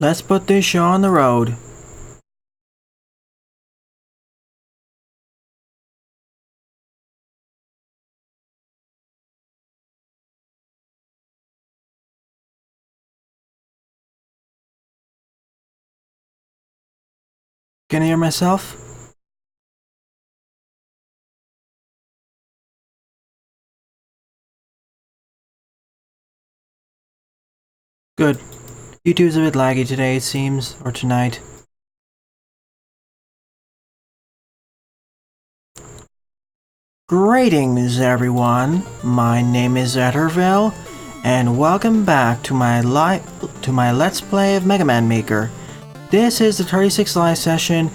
Let's put this show on the road. Can I hear myself? Good. YouTube's a bit laggy today, it seems, or tonight. Greetings, everyone. My name is Etterville, and welcome back to my Let's Play of Mega Man Maker. This is the 36th live session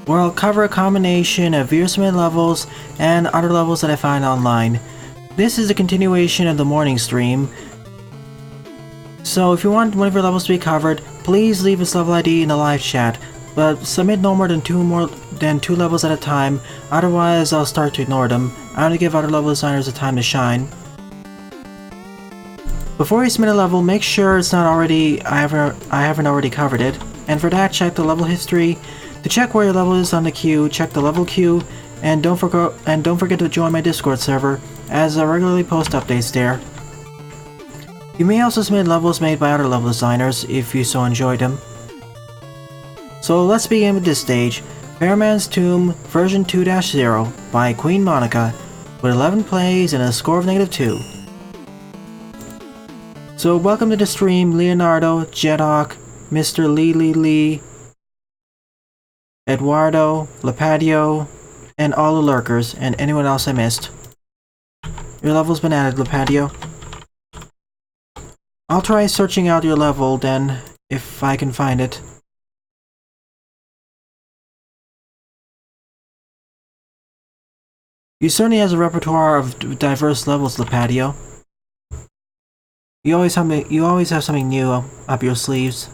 where I'll cover a combination of Veersmith levels and other levels that I find online. This is a continuation of the morning stream. So if you want one of your levels to be covered, please leave its level ID in the live chat, but submit no more than two levels at a time, otherwise I'll start to ignore them. I want to give other level designers the time to shine. Before you submit a level, make sure it's not already I haven't already covered it, and for that check the level history. To check where your level is on the queue, check the level queue, and don't forget to join my Discord server, as I regularly post updates there. You may also submit levels made by other level designers, if you so enjoy them. So let's begin with this stage, Pharoah Mans Tomb version 2-0 by QueenMonika, with 11 plays and a score of -2. So welcome to the stream, Leonardo, Jedhawk, Mr Lee Lee Leeeee, Eduardo, Lipatio, and all the lurkers, and anyone else I missed. Your level's been added, Lipatio. I'll try searching out your level then, if I can find it. You certainly has a repertoire of diverse levels, Lipatio. You always have something new up your sleeves.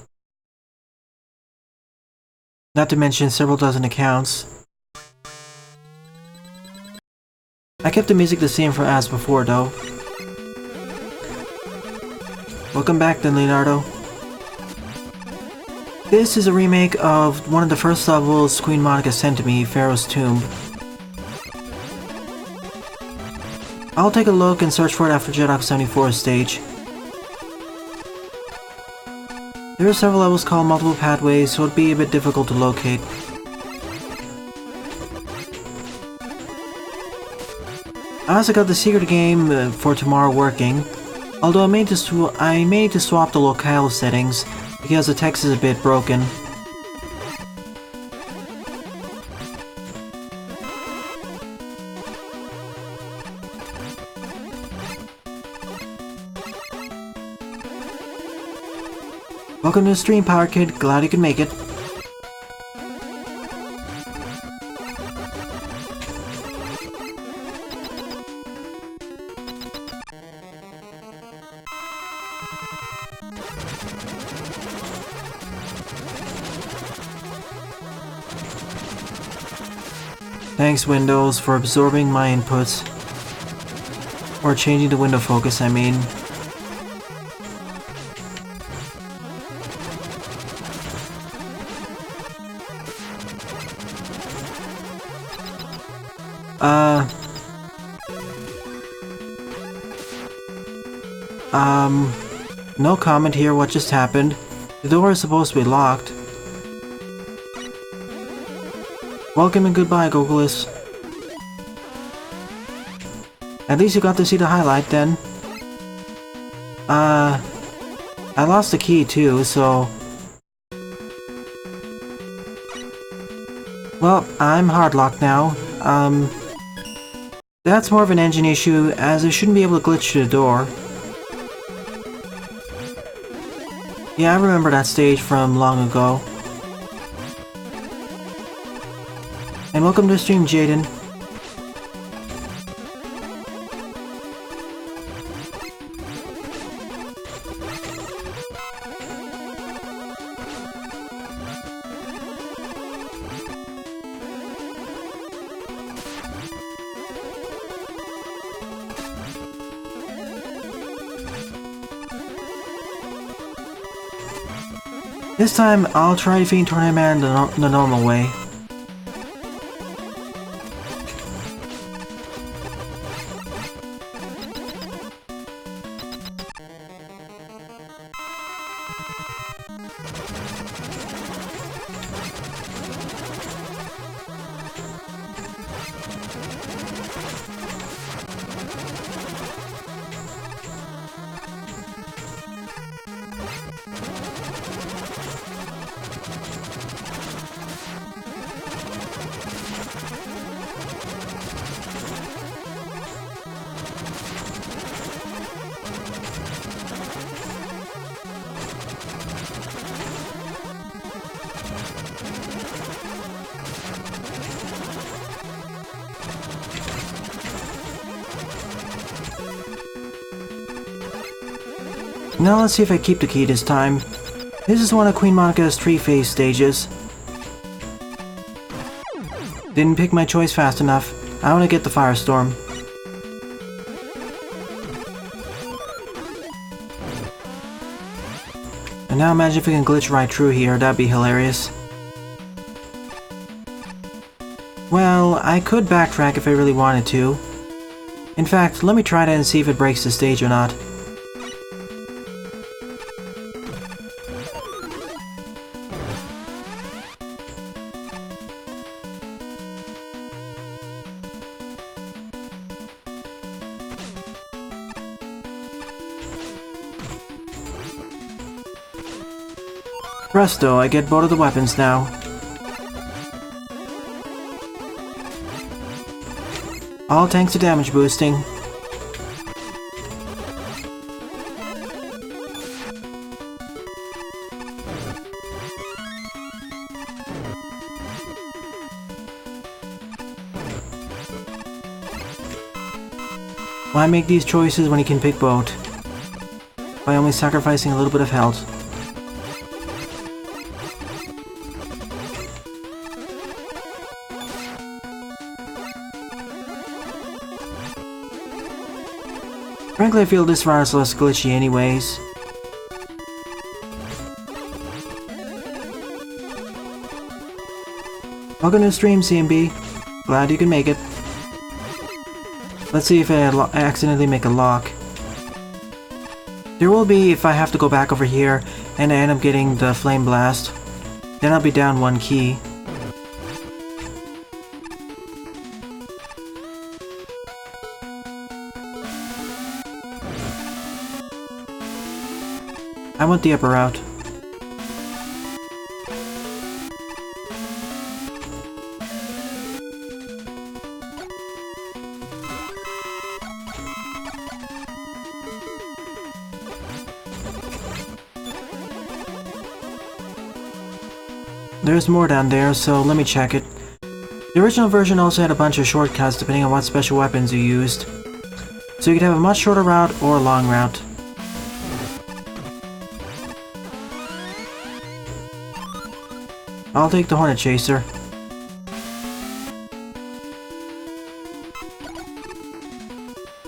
Not to mention several dozen accounts. I kept the music the same as before, though. Welcome back then, Leonardo. This is a remake of one of the first levels QueenMonika sent to me, Pharaoh's Tomb. I'll take a look and search for it after Jedhawk 74's stage. There are several levels called multiple pathways, so it'd be a bit difficult to locate. I also got the secret game for tomorrow working, although I may need to swap the locale settings because the text is a bit broken. Welcome to the stream, Pyrakid. Glad you could make it. Thanks, Windows, for absorbing my inputs. Or changing the window focus, I mean. No comment here, what just happened? The door is supposed to be locked. Welcome and goodbye, Gokuless. At least you got to see the highlight then. I lost the key too, so... Well, I'm hardlocked now. That's more of an engine issue, as I shouldn't be able to glitch through the door. Yeah, I remember that stage from long ago. And welcome to the stream, Jaden. This time, I'll try defeating Tornado Man the normal way. Now let's see if I keep the key this time. This is one of QueenMonika's 3-phase stages. Didn't pick my choice fast enough. I want to get the Firestorm. And now imagine if we can glitch right through here, that'd be hilarious. Well, I could backtrack if I really wanted to. In fact, let me try that and see if it breaks the stage or not. Presto, I get both of the weapons now. All thanks to damage boosting. Why make these choices when you can pick both? By only sacrificing a little bit of health. Frankly, I feel this round is less glitchy anyways. Welcome to the stream, CMB. Glad you can make it. Let's see if I accidentally make a lock. There will be if I have to go back over here and I end up getting the Flame Blast. Then I'll be down one key. I want the upper route. There's more down there, so let me check it. The original version also had a bunch of shortcuts depending on what special weapons you used. So you could have a much shorter route or a long route. I'll take the Hornet Chaser.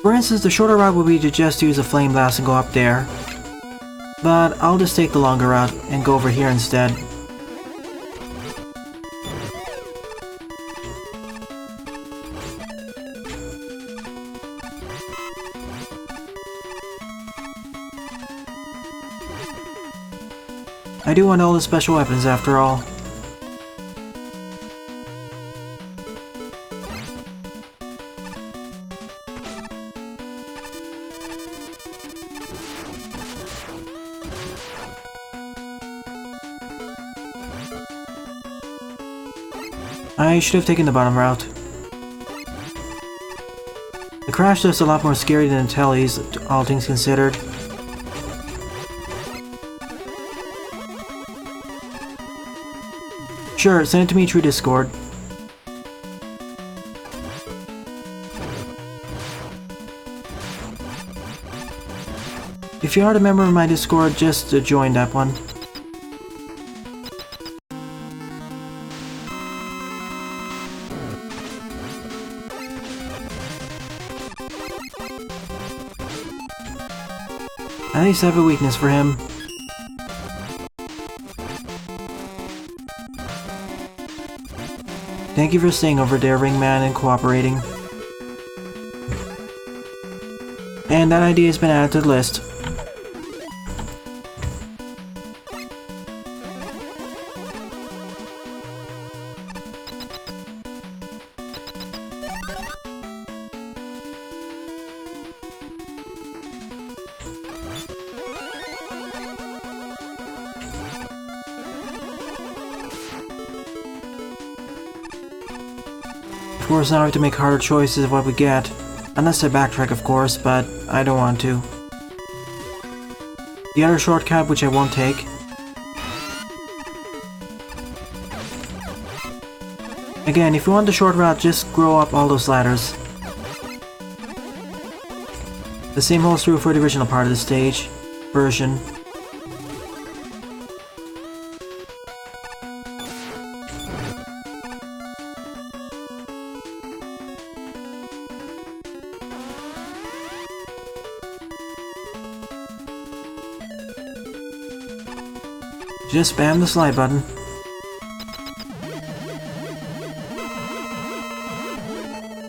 For instance, the shorter route would be to just use a Flame Blast and go up there. But I'll just take the longer route and go over here instead. I do want all the special weapons after all. I should have taken the bottom route. The crash lift's a lot more scary than the tellies, all things considered. Sure, send it to me through Discord. If you aren't a member of my Discord, just join that one. I used to have a weakness for him. Thank you for staying over there, Ringman, and cooperating. And that idea has been added to the list. Of course, now I have to make harder choices of what we get. Unless I backtrack, of course, but I don't want to. The other shortcut, which I won't take. Again, if you want the short route, just grow up all those ladders. The same holds true for the original part of the stage version. Just spam the slide button.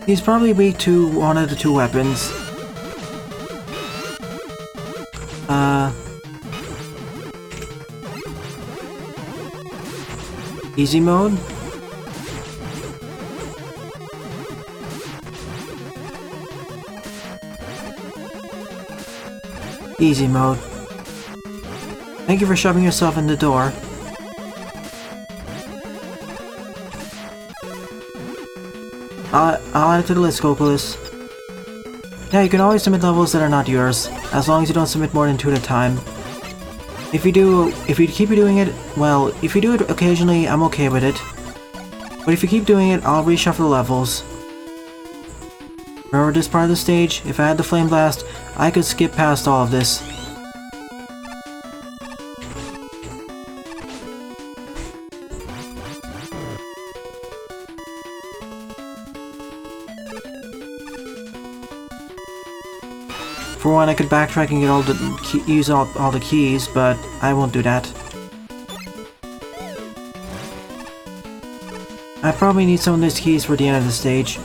He's probably weak to one of the two weapons. Easy mode? Easy mode. Thank you for shoving yourself in the door. I'll add it to the list, Gokuless. Yeah, you can always submit levels that are not yours, as long as you don't submit more than 2 at a time. If you keep doing it, well, if you do it occasionally, I'm okay with it. But if you keep doing it, I'll reshuffle the levels. Remember this part of the stage? If I had the Flame Blast, I could skip past all of this. For one, I could backtrack and get use all the keys, but I won't do that. I probably need some of these keys for the end of the stage.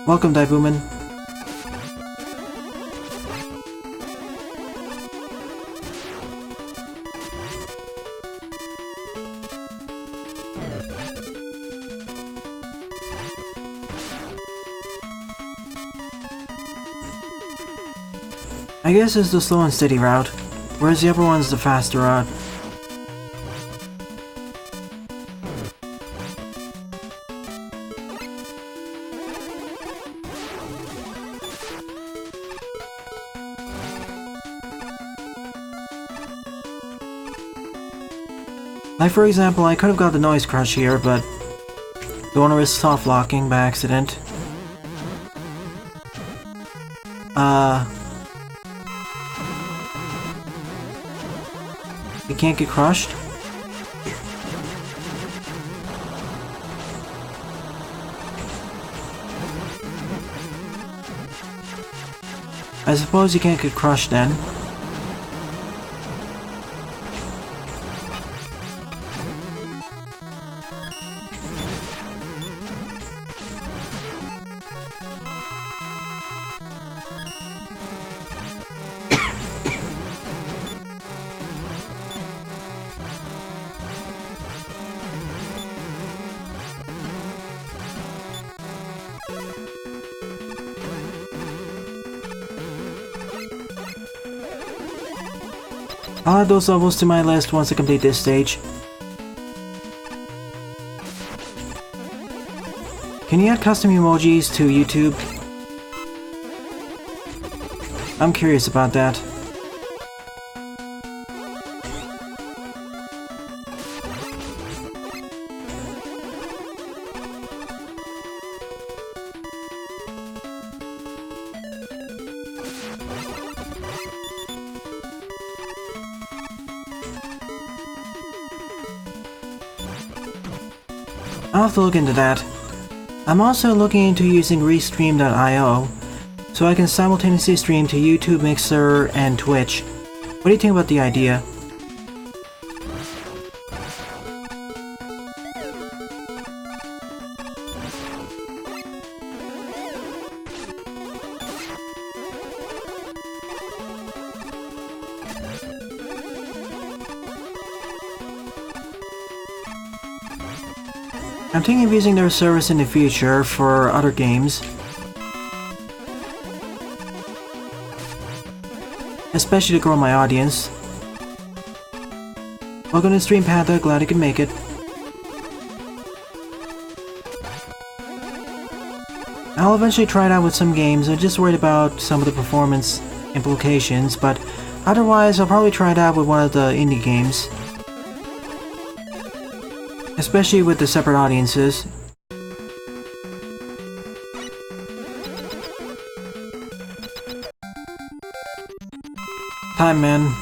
Welcome, Daibuman. I guess it's the slow and steady route, whereas the upper one's the faster route. Like for example, I could have got the Noise Crush here, but don't want to risk soft locking by accident. You can't get crushed? I suppose you can't get crushed then. I'll add those levels to my list once I complete this stage. Can you add custom emojis to YouTube? I'm curious about that. I'll have to look into that. I'm also looking into using Restream.io, so I can simultaneously stream to YouTube, Mixer, and Twitch. What do you think about the idea? I'm thinking of using their service in the future for other games. Especially to grow my audience. Welcome to Stream Panther, glad you could make it. I'll eventually try it out with some games, I'm just worried about some of the performance implications, but otherwise I'll probably try it out with one of the indie games. Especially with the separate audiences. Time, man.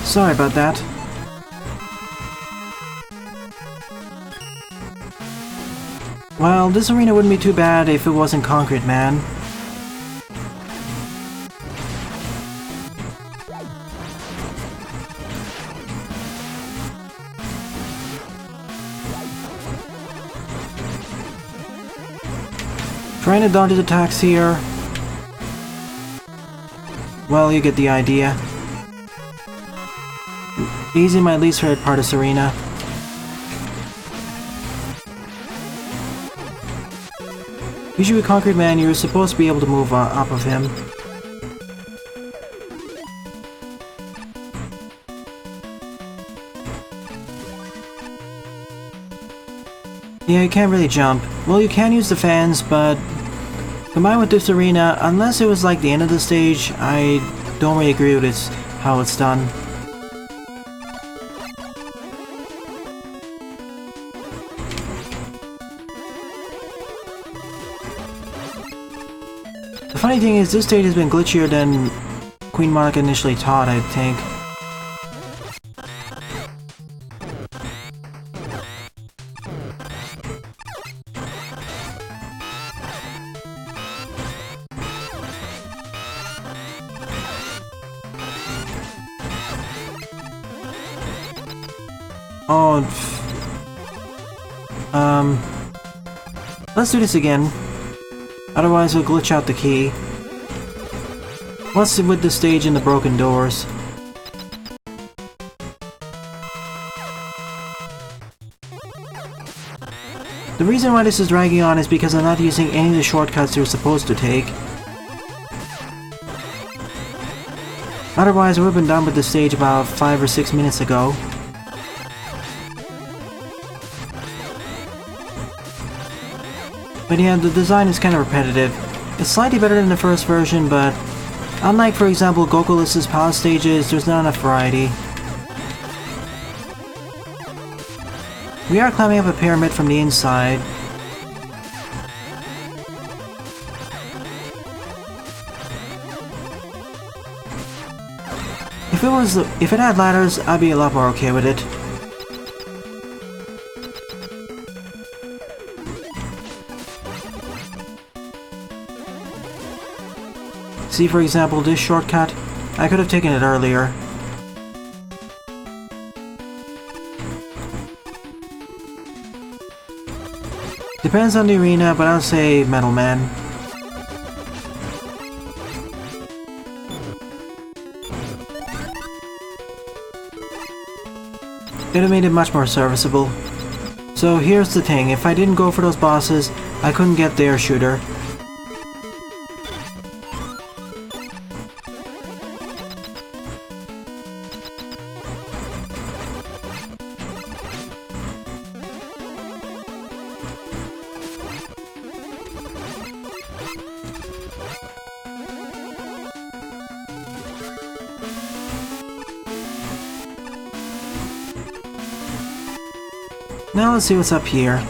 Sorry about that. Well, this arena wouldn't be too bad if it wasn't concrete, man. Trying to dodge his attacks here. Well, you get the idea. Easy, my least favorite part of this arena. Usually with Concrete Man, you're supposed to be able to move up of him. Yeah, you can't really jump. Well, you can use the fans, but combined with this arena, unless it was like the end of the stage, I don't really agree with how it's done. The funny thing is, this stage has been glitchier than QueenMonika initially thought, I think. Oh, let's do this again. Otherwise we'll glitch out the key. What's with the stage and the broken doors? The reason why this is dragging on is because I'm not using any of the shortcuts you're supposed to take. Otherwise, I would have been done with this stage about 5 or 6 minutes ago. But yeah, the design is kind of repetitive. It's slightly better than the first version, but Unlike, for example, Gokuless' palace stages, there's not enough variety. We are climbing up a pyramid from the inside. If it had ladders, I'd be a lot more okay with it. See, for example, this shortcut? I could have taken it earlier. Depends on the arena, but I'll say Metal Man. It would have made it much more serviceable. So here's the thing, if I didn't go for those bosses, I couldn't get their shooter. Now let's see what's up here.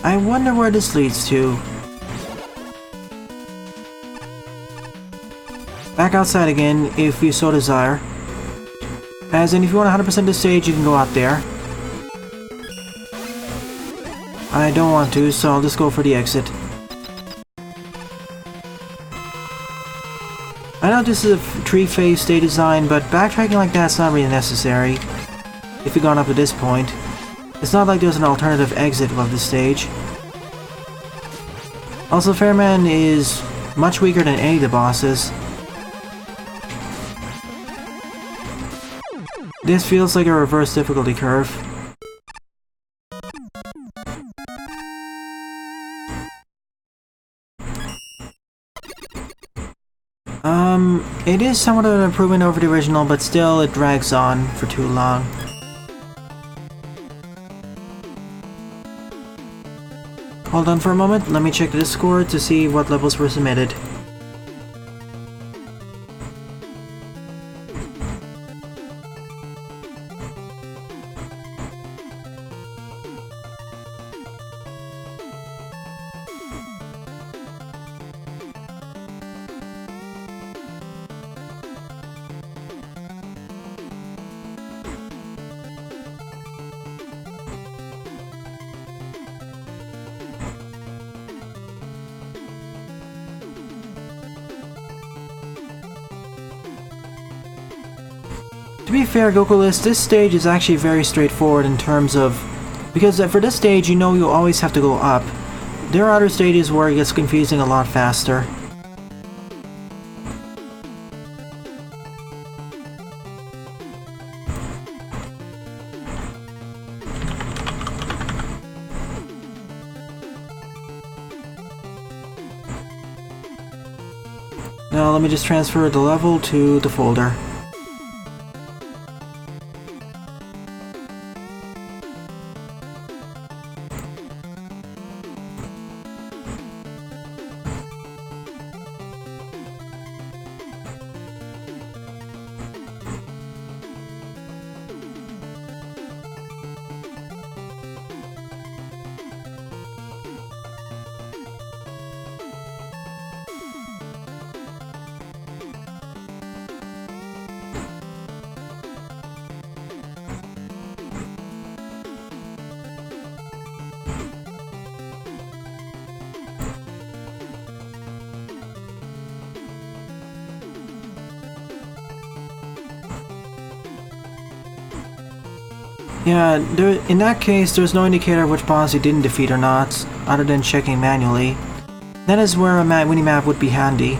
I wonder where this leads to. Back outside again, if you so desire. As in, if you want 100% the stage, you can go out there. I don't want to, so I'll just go for the exit. I know this is a tree-phase stage design, but backtracking like that's not really necessary if you've gone up to this point. It's not like there's an alternative exit of this stage. Also, Pharoah Mans is much weaker than any of the bosses. This feels like a reverse difficulty curve. It is somewhat of an improvement over the original, but still it drags on for too long. Hold on for a moment, let me check the Discord to see what levels were submitted. To be fair, Gokuless, this stage is actually very straightforward in terms of... because for this stage, you know you always have to go up. There are other stages where it gets confusing a lot faster. Now let me just transfer the level to the folder. Yeah, in that case, there's no indicator which boss you didn't defeat or not, other than checking manually. That is where a minimap would be handy.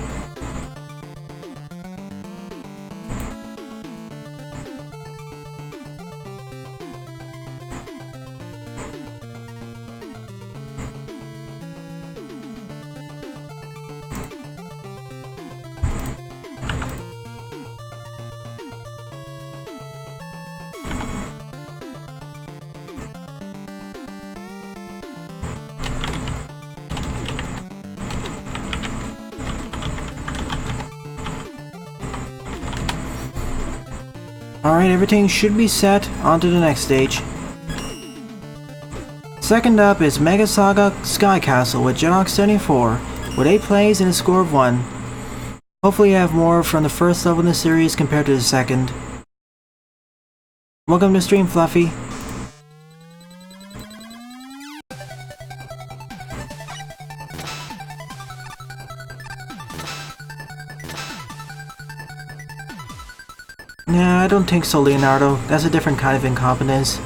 Alright, everything should be set. On to the next stage. Second up is Mega Saga Sky Castle with Genox 74, with 8 plays and a score of 1. Hopefully you have more from the first level in the series compared to the second. Welcome to stream, Fluffy. Nah, I don't think so, Leonardo. That's a different kind of incompetence.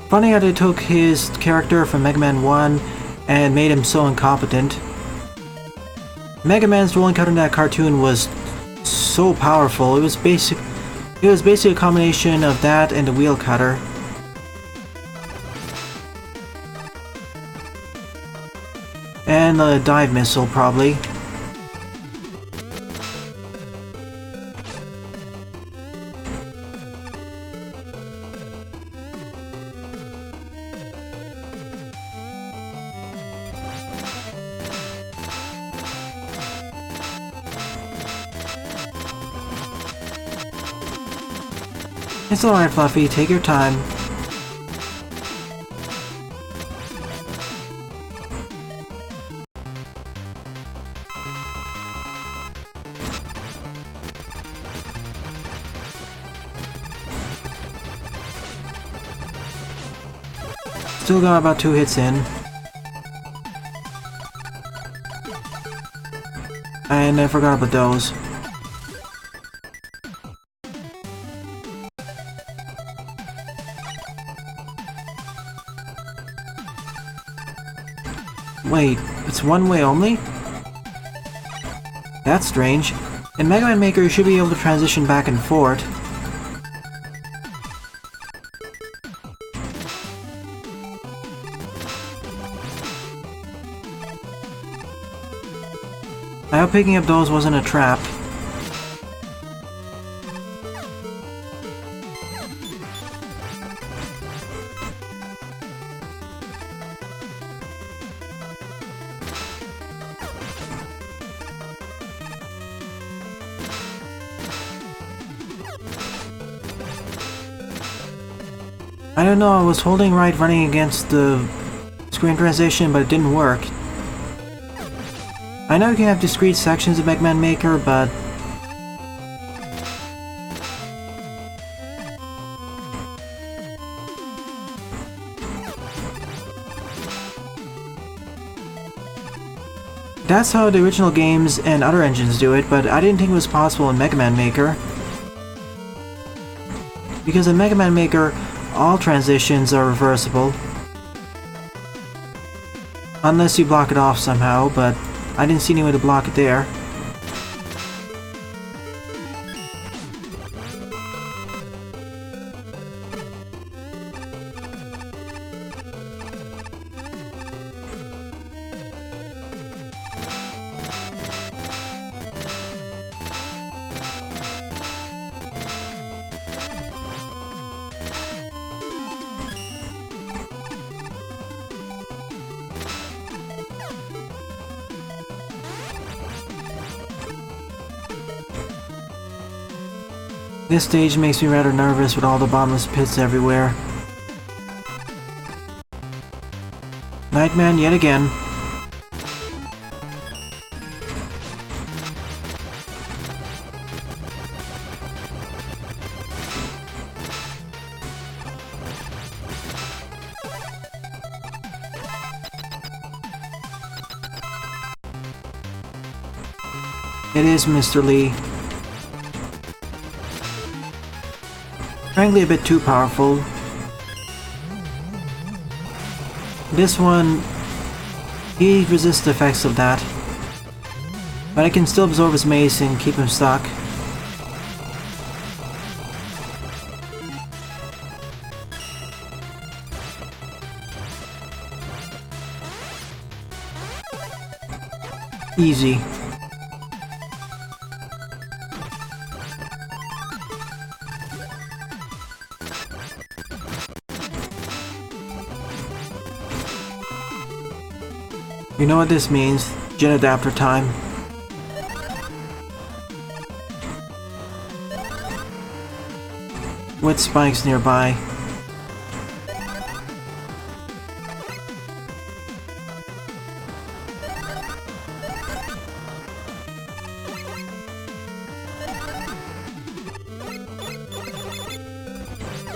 Funny how they took his character from Mega Man 1 and made him so incompetent. Mega Man's rolling cutter in that cartoon was so powerful. It was basically a combination of that and the wheel cutter. And a dive missile, probably. It's alright, Fluffy, take your time. Still got about 2 hits in. And I forgot about those. Wait, it's one way only? That's strange. In Mega Man Maker you should be able to transition back and forth. I hope picking up those wasn't a trap. I don't know, I was holding right running against the screen transition, but it didn't work. I know you can have discrete sections of Mega Man Maker, but... that's how the original games and other engines do it, but I didn't think it was possible in Mega Man Maker. Because in Mega Man Maker, all transitions are reversible. Unless you block it off somehow, but I didn't see any way to block it there. This stage makes me rather nervous with all the bottomless pits everywhere. Nightman yet again. It is Mr. Lee. Frankly, a bit too powerful. This one, he resists the effects of that, but I can still absorb his mace and keep him stuck. Easy. You know what this means? Gen adapter time. with spikes nearby.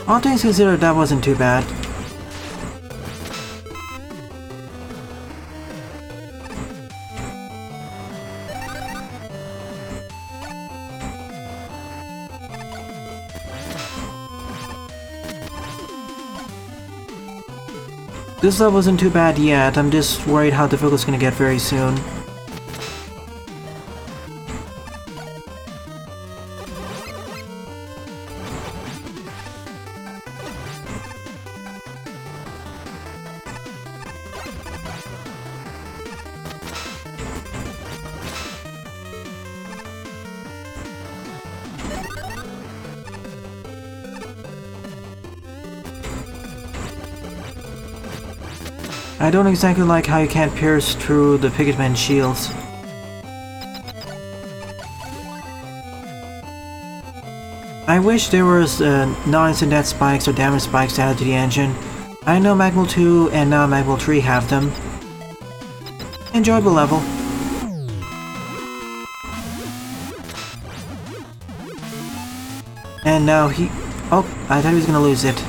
All things considered, that wasn't too bad. This level isn't too bad yet, I'm just worried how difficult it's gonna get very soon. I don't exactly like how you can't pierce through the Pigment's shields. I wish there was non-instant death spikes or damage spikes added to the engine. I know Magmal 2 and now Magmal 3 have them. Enjoyable level. And now he... Oh, I thought he was gonna lose it.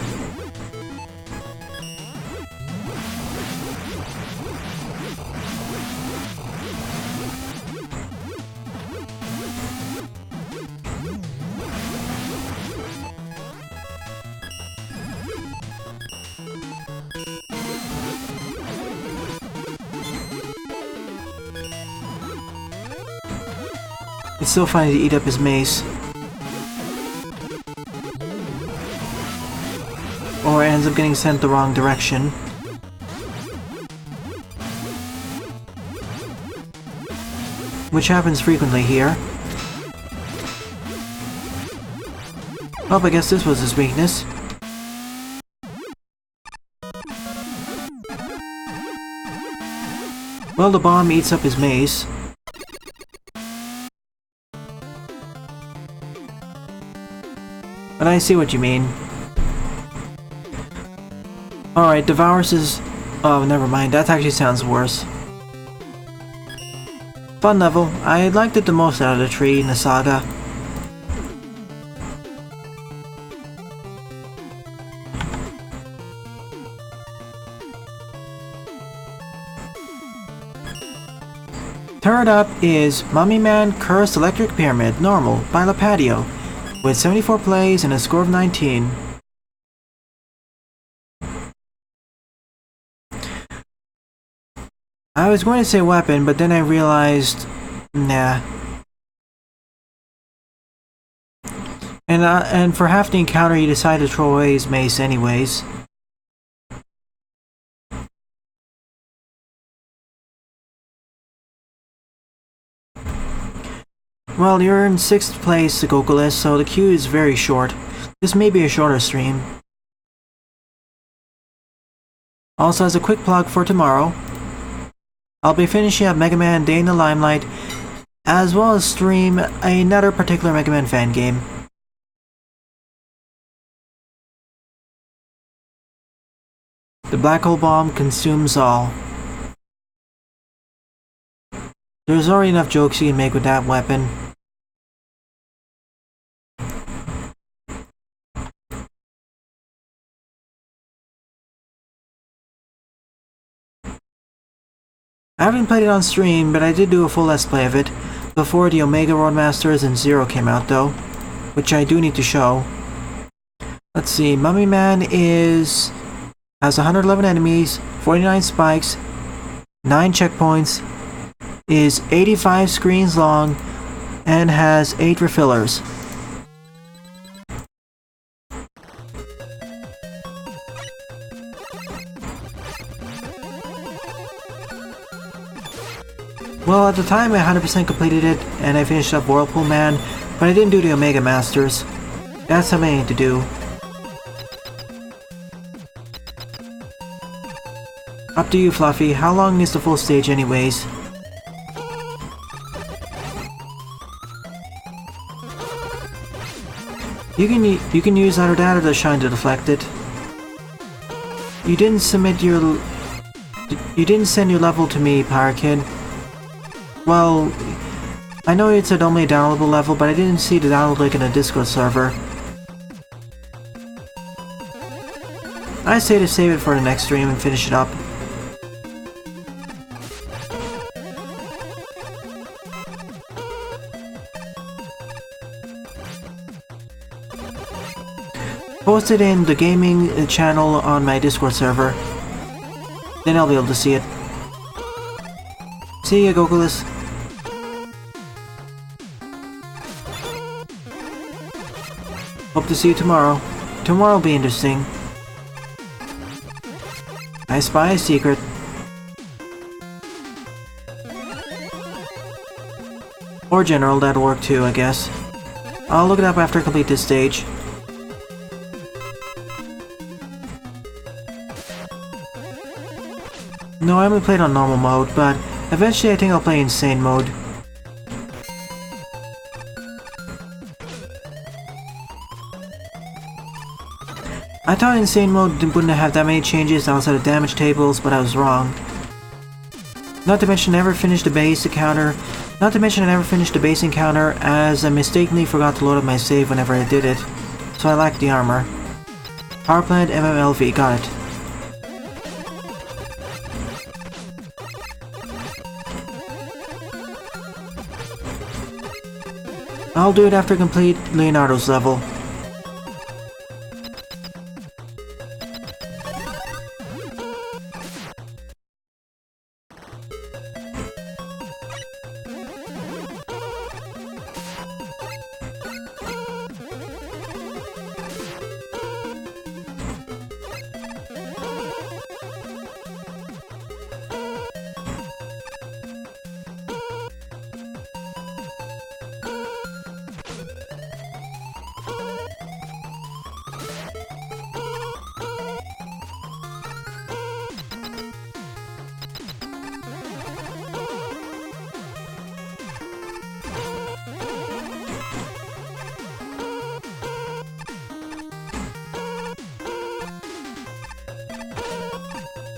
It's so funny to eat up his mace. Or ends up getting sent the wrong direction. Which happens frequently here. Oh, I guess this was his weakness. Well, the bomb eats up his mace. But I see what you mean. Alright, Devourus is... Oh, never mind. That actually sounds worse. Fun level. I liked it the most out of the tree in the Saga. Third up is Mummy Man Cursed Electric Pyramid Normal by Lipatio, with 74 plays and a score of 19. I was going to say weapon, but then I realized... nah. And for half the encounter he decided to throw away his mace anyways. Well, you're in 6th place, Gokuless, so the queue is very short. This may be a shorter stream. Also, as a quick plug for tomorrow, I'll be finishing up Mega Man Day in the Limelight, as well as stream another particular Mega Man fan game. The Black Hole Bomb consumes all. There's already enough jokes you can make with that weapon. I haven't played it on stream, but I did do a full Let's Play of it before the Omega Roadmasters and Zero came out though, which I do need to show. Let's see, Mummy Man has 111 enemies, 49 spikes, 9 checkpoints, is 85 screens long, and has 8 refillers. Well, at the time I 100% completed it, and I finished up Whirlpool Man, but I didn't do the Omega Masters. That's something I need to do. Up to you, Fluffy. How long is the full stage anyways? You can use either that or the shine to deflect it. You didn't send your level to me, Pyrakid. Well, I know it said only downloadable level, but I didn't see the download link in the Discord server. I say to save it for the next stream and finish it up. Post it in the gaming channel on my Discord server. Then I'll be able to see it. See ya, Gokuless. Hope to see you tomorrow. Tomorrow will be interesting. I spy a secret. Or general, that'll work too, I guess. I'll look it up after I complete this stage. No, I haven't played on normal mode, but eventually I think I'll play insane mode. I thought insane mode wouldn't have that many changes outside of damage tables, but I was wrong. Not to mention I never finished the base encounter. As I mistakenly forgot to load up my save whenever I did it, so I lacked the armor. Power plant MMLV, got it. I'll do it after I complete Leonardo's level.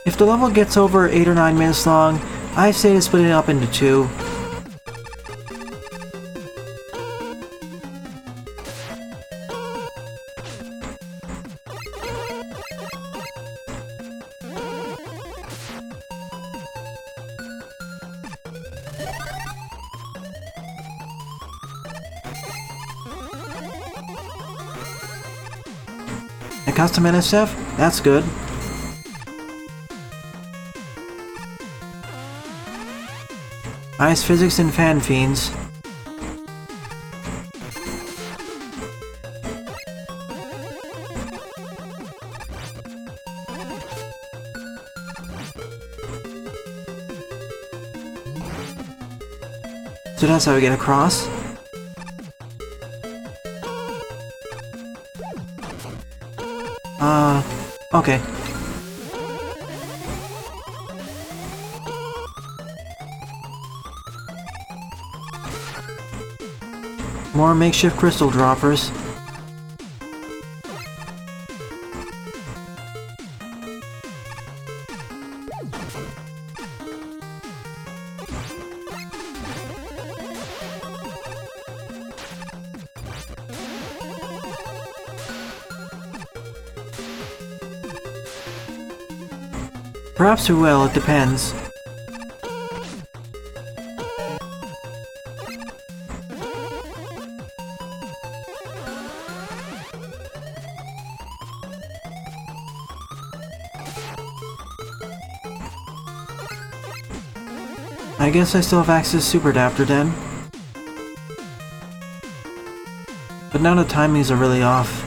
If the level gets over 8 or 9 minutes long, I say to split it up into 2. A custom NSF? That's good. Ice physics and fan fiends. So that's how we get across. Okay. More makeshift crystal droppers. Perhaps we will, it depends. I guess I still have access to Super Adapter then. But now the timings are really off.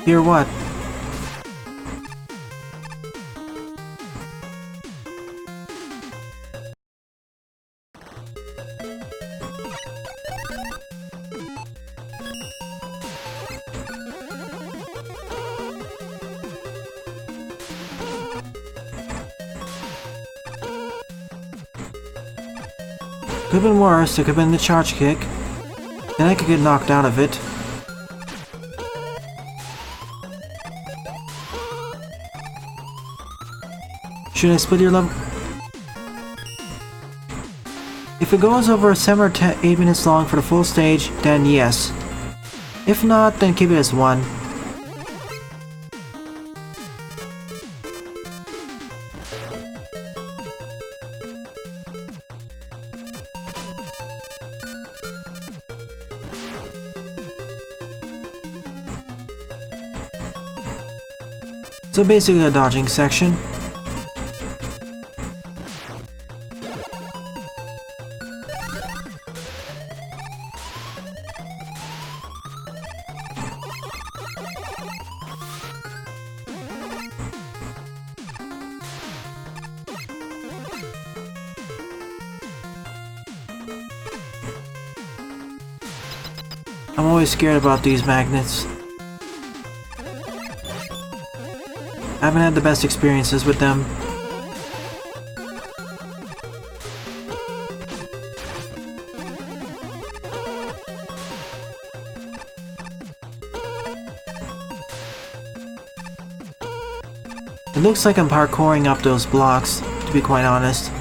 Hear what? Could've been worse, it could've been the charge kick. Then I could get knocked out of it. Should I split your level? If it goes over 7 or 8 minutes long for the full stage, then yes. If not, then keep it as 1. So basically a dodging section. I'm always scared about these magnets. I haven't had the best experiences with them. It looks like I'm parkouring up those blocks, to be quite honest.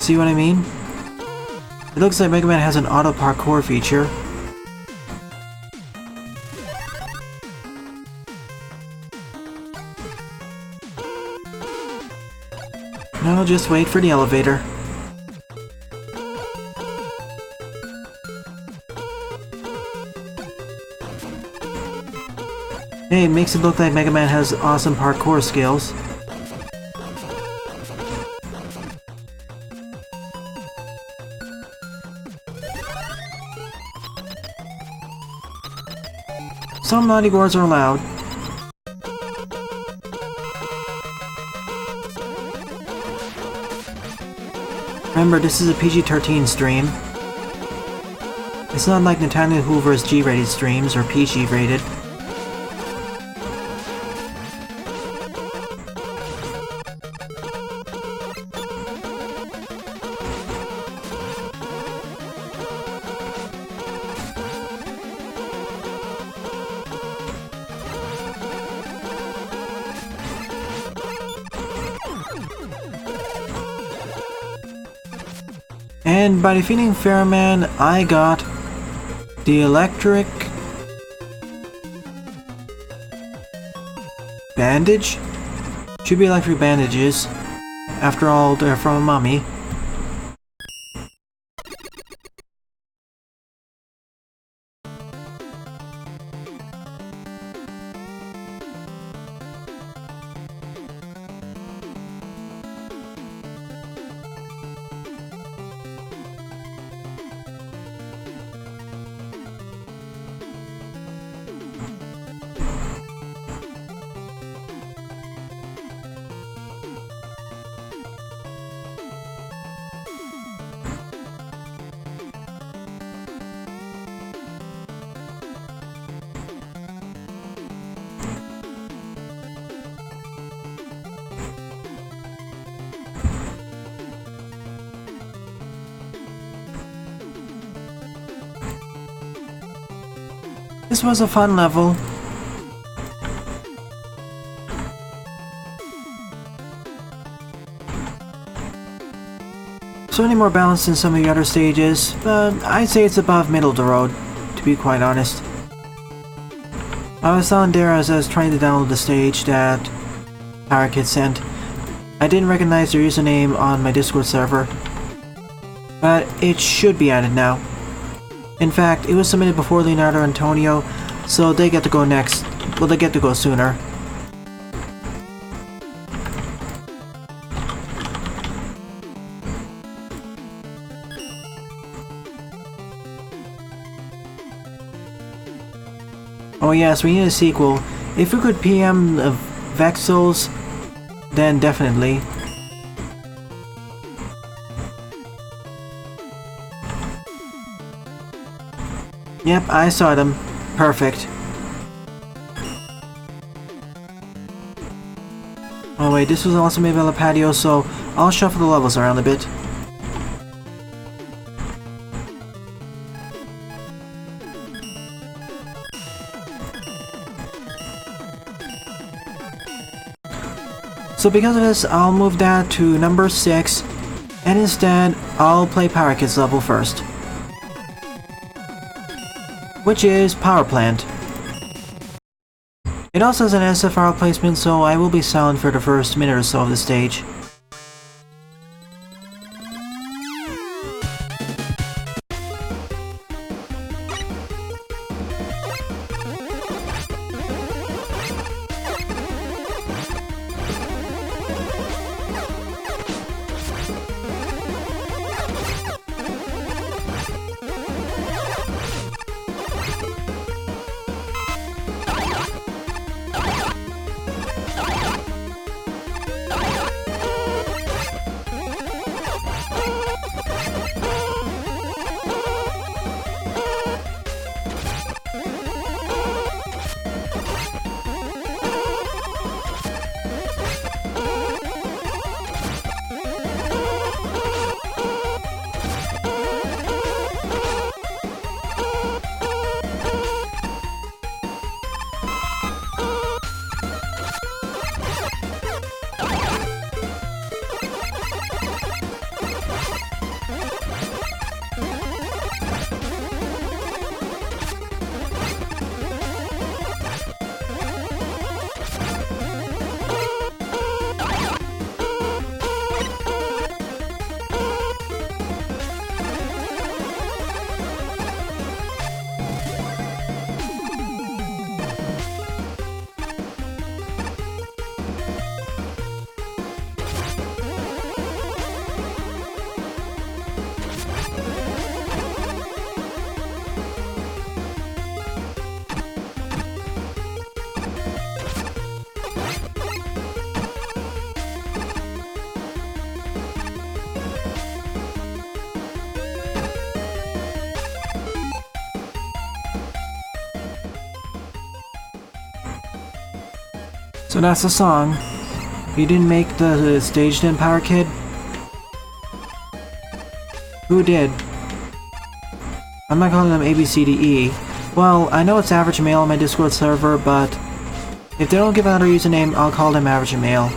See what I mean? It looks like Mega Man has an auto parkour feature. Now just wait for the elevator. Hey, it makes it look like Mega Man has awesome parkour skills. Some naughty words are allowed. Remember, this is a PG-13 stream. It's not like Nathaniel Hoover's G-rated streams or PG-rated. And by defeating Pharoah Mans, I got the electric bandage? Should be electric bandages. After all, they're from a mummy. This was a fun level. Certainly more balanced than some of the other stages, but I'd say it's above middle of the road, to be quite honest. I was telling Dara as I was trying to download the stage that Pyrakid sent. I didn't recognize their username on my Discord server, but it should be added now. In fact, it was submitted before Leonardo Antonio, so they get to go next. Well, they get to go sooner. yes, we need a sequel. If we could PM Vexels, then definitely. Yep, I saw them. Perfect. Oh wait, this was also made by Lipatio, so I'll shuffle the levels around a bit. So because of this, I'll move that to number 6, and instead, I'll play Pyrakid's level first. Which is Power Plant. It also has an SFR placement, so I will be silent for the first minute or so of the stage. So that's the song. You didn't make the stage then, Pyrakid? Who did? I'm not calling them A, B, C, D, E. Well, I know it's Average Male on my Discord server, but if they don't give out a username, I'll call them Average Male.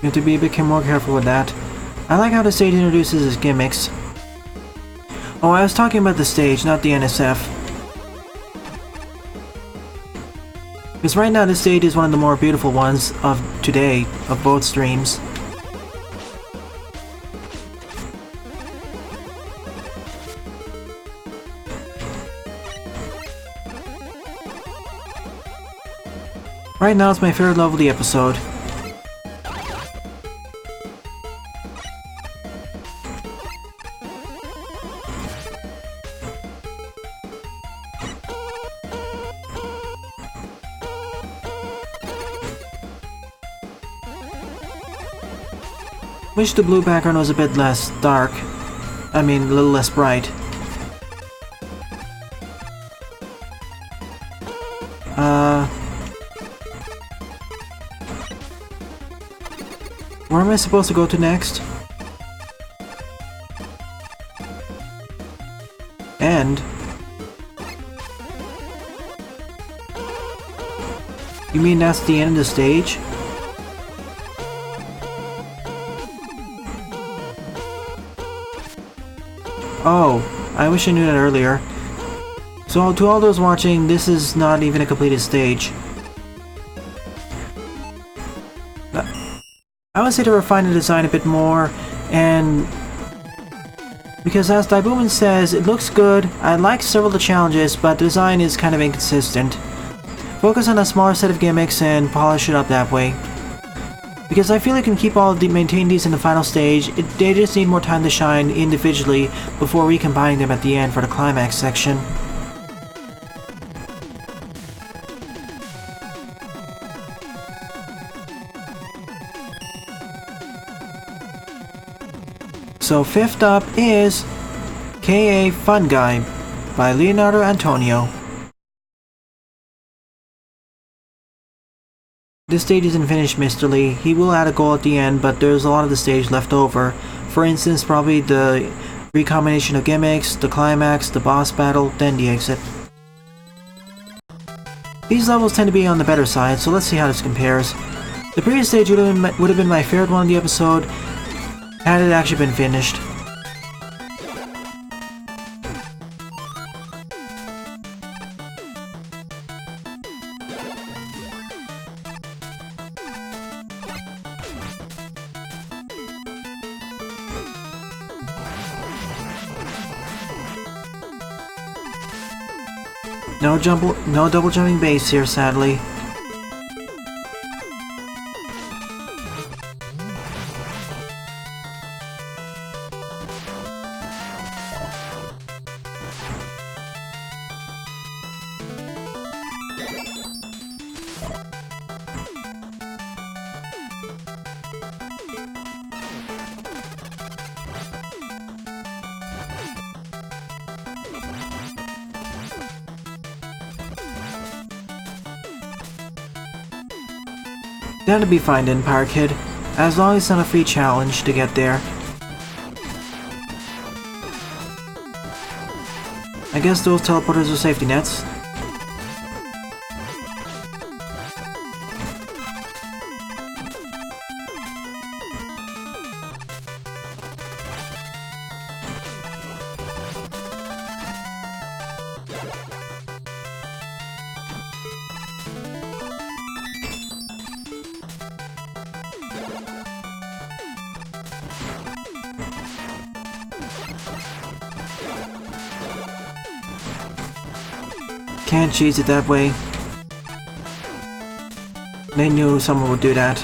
You have to be a bit more careful with that. I like how the stage introduces its gimmicks. Oh, I was talking about the stage, not the NSF. Because right now this stage is one of the more beautiful ones of today, of both streams. Right now it's my favorite level of the episode. Wish the blue background was a bit less dark. I mean, a little less bright. Where am I supposed to go to next? And... you mean that's the end of the stage? Oh, I wish I knew that earlier. So to all those watching, this is not even a completed stage. I would say to refine the design a bit more, and because as Daibuman says, it looks good, I like several of the challenges, but the design is kind of inconsistent. Focus on a smaller set of gimmicks and polish it up that way. Because I feel I can keep maintain these in the final stage, they just need more time to shine individually before recombining them at the end for the climax section. So fifth up is K.A. Fun Guy by Leonardo Antonio. This stage isn't finished, Mr. Lee. He will add a goal at the end, but there's a lot of the stage left over. For instance, probably the recombination of gimmicks, the climax, the boss battle, then the exit. These levels tend to be on the better side, so let's see how this compares. The previous stage would have been my favorite one of the episode, had it actually been finished. No double jumping base here, sadly. That'll be fine then, Pyrakid, as long as it's not a free challenge to get there. I guess those teleporters are safety nets. Can't cheese it that way. They knew someone would do that.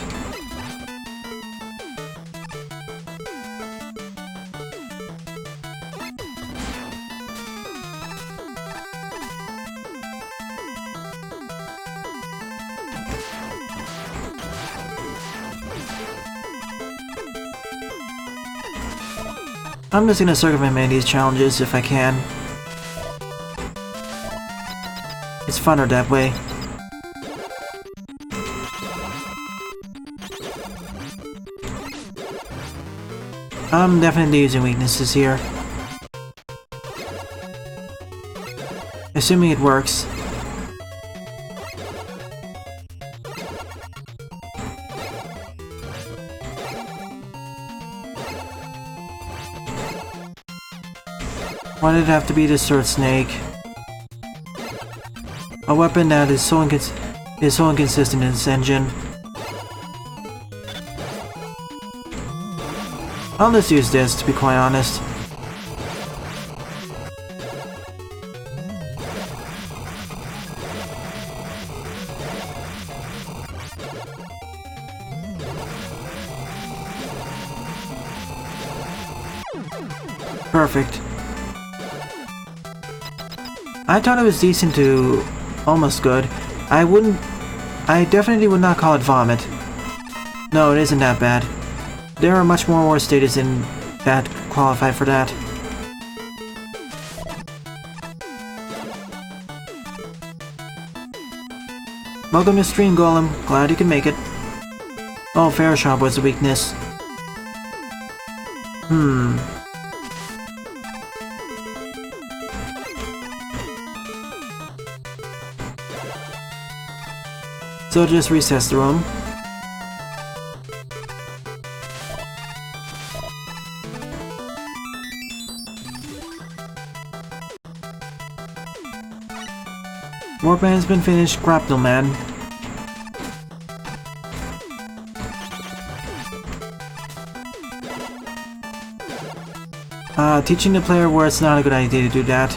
I'm just gonna circumvent these challenges if I can. It's funner that way. I'm definitely using weaknesses here. Assuming it works. Why did it have to be the sword snake? A weapon that is so inconsistent in its engine. I'll just use this, to be quite honest. Perfect. I thought it was decent to almost good. I definitely would not call it vomit. No, it isn't that bad. There are much more worse stages than that qualify for that. Welcome to stream, Golem. Glad you can make it. Oh, Pharoah was a weakness. So just recess the room. Warp has been finished, Grapnel Man. Teaching the player where it's not a good idea to do that.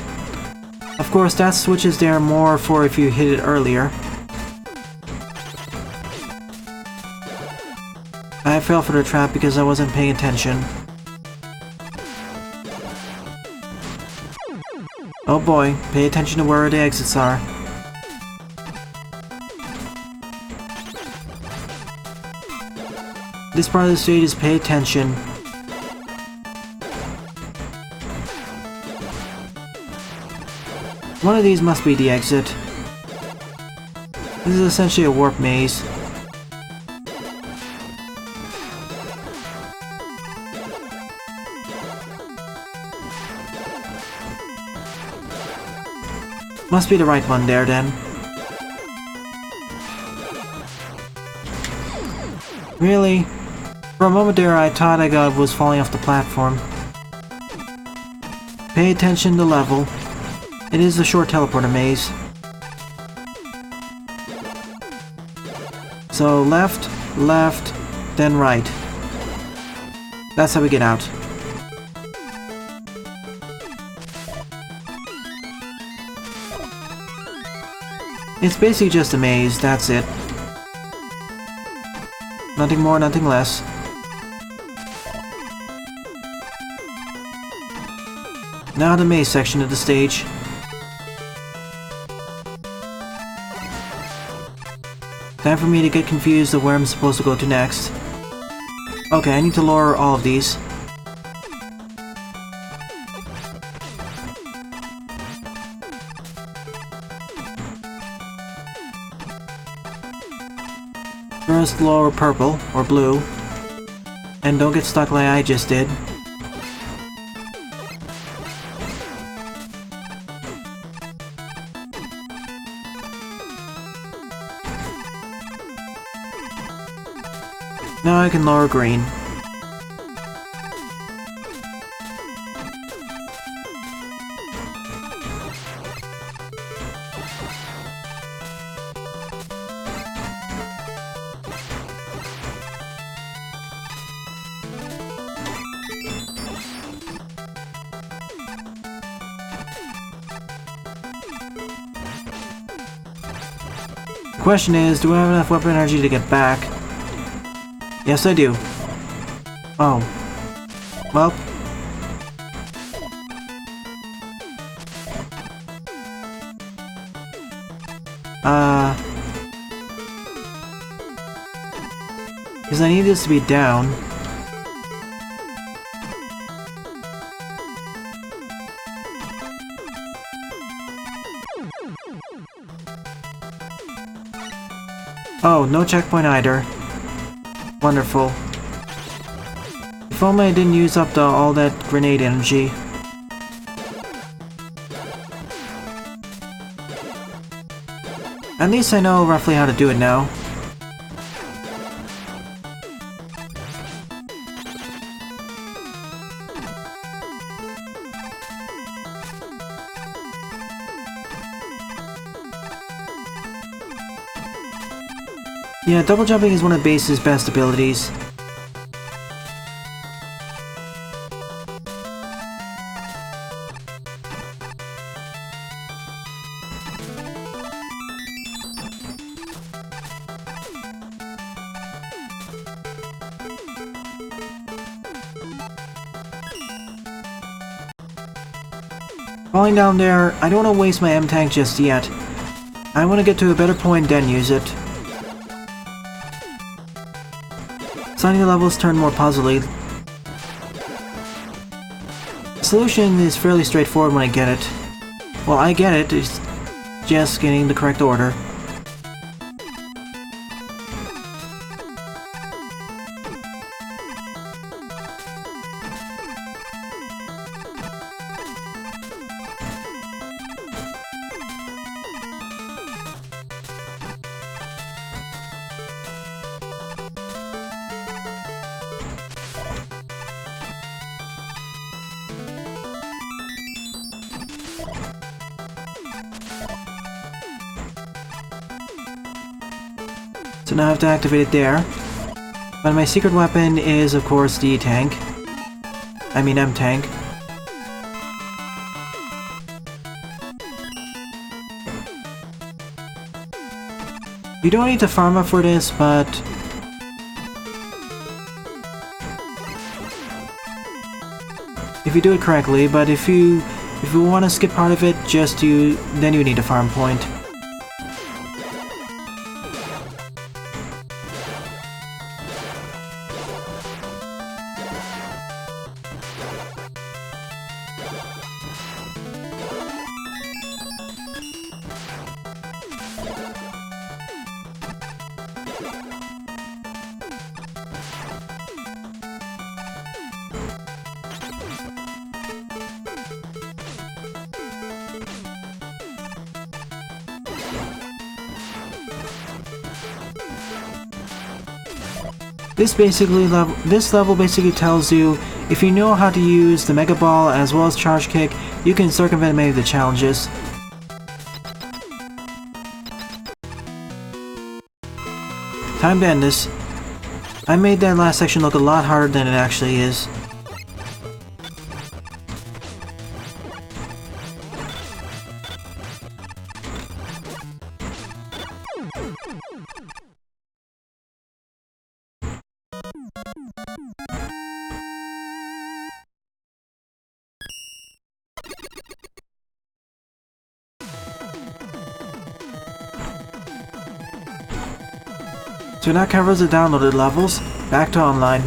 Of course, that switch is there more for if you hit it earlier. I fell for the trap because I wasn't paying attention. Oh boy, pay attention to where the exits are. This part of the stage is pay attention. One of these must be the exit. This is essentially a warp maze. Must be the right one there, then. Really? For a moment there, I thought I was falling off the platform. Pay attention to level. It is a short teleporter maze. So left, left, then right. That's how we get out. It's basically just a maze, that's it. Nothing more, nothing less. Now the maze section of the stage. Time for me to get confused of where I'm supposed to go to next. Okay, I need to lower all of these. First lower purple, or blue. And don't get stuck like I just did. Now I can lower green. The question is, do I have enough weapon energy to get back? Yes, I do. Oh. Well. Because I need this to be down. Oh, no checkpoint either. Wonderful. If only I didn't use up all that grenade energy. At least I know roughly how to do it now. Yeah, double jumping is one of Base's best abilities. Falling down there, I don't want to waste my M-Tank just yet. I want to get to a better point then use it. Suddenly the levels turn more puzzly. The solution is fairly straightforward when I get it. Well, I get it, it's just getting the correct order. So now I have to activate it there. But my secret weapon is, of course, the tank. I mean M-Tank. You don't need to farm up for this, but if you do it correctly, but if you want to skip part of it, then you need a farm point. This level basically tells you if you know how to use the Mega Ball as well as Charge Kick, you can circumvent many of the challenges. Time to end this. I made that last section look a lot harder than it actually is. So that covers the downloaded levels. Back to online.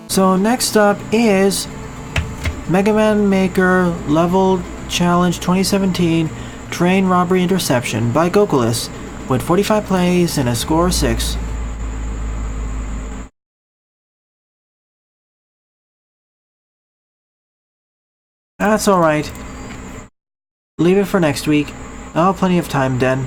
So next up is Mega Man Maker Level Challenge 2017 Train Robbery Interception by Gokuless with 45 plays and a score of 6. That's alright. Leave it for next week. I'll have plenty of time then.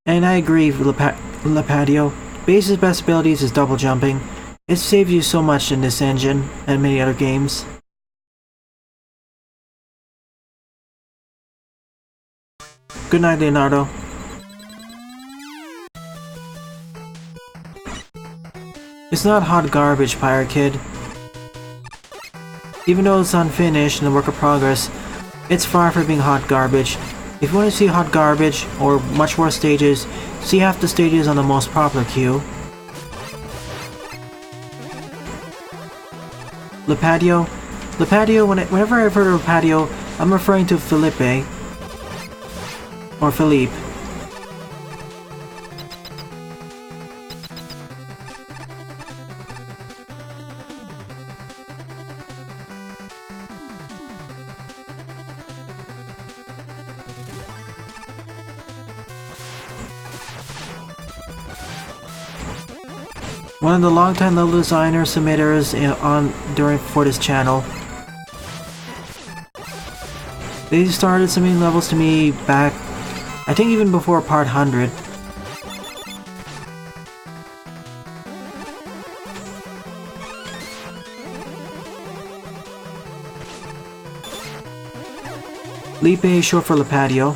And I agree with Lipatio. Base's best abilities is double jumping. It saves you so much in this engine and many other games. Good night, Leonardo. It's not hot garbage, Pyrakid. Even though it's unfinished and a work in progress, it's far from being hot garbage. If you want to see hot garbage, or much worse stages, see half the stages on the most popular queue. Lipatio? Lipatio, whenever I've heard of Lipatio, I'm referring to Felipe. Or Philippe. One of the longtime level designer submitters for this channel. They started submitting levels to me back, I think even before part 100. Lipe is short for Lipatio.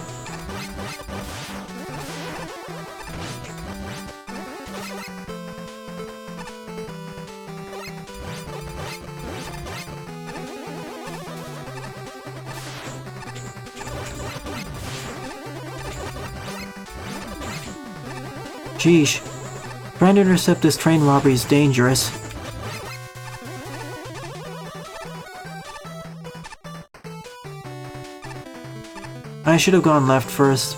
Sheesh. Trying to intercept this train robbery is dangerous. I should have gone left first.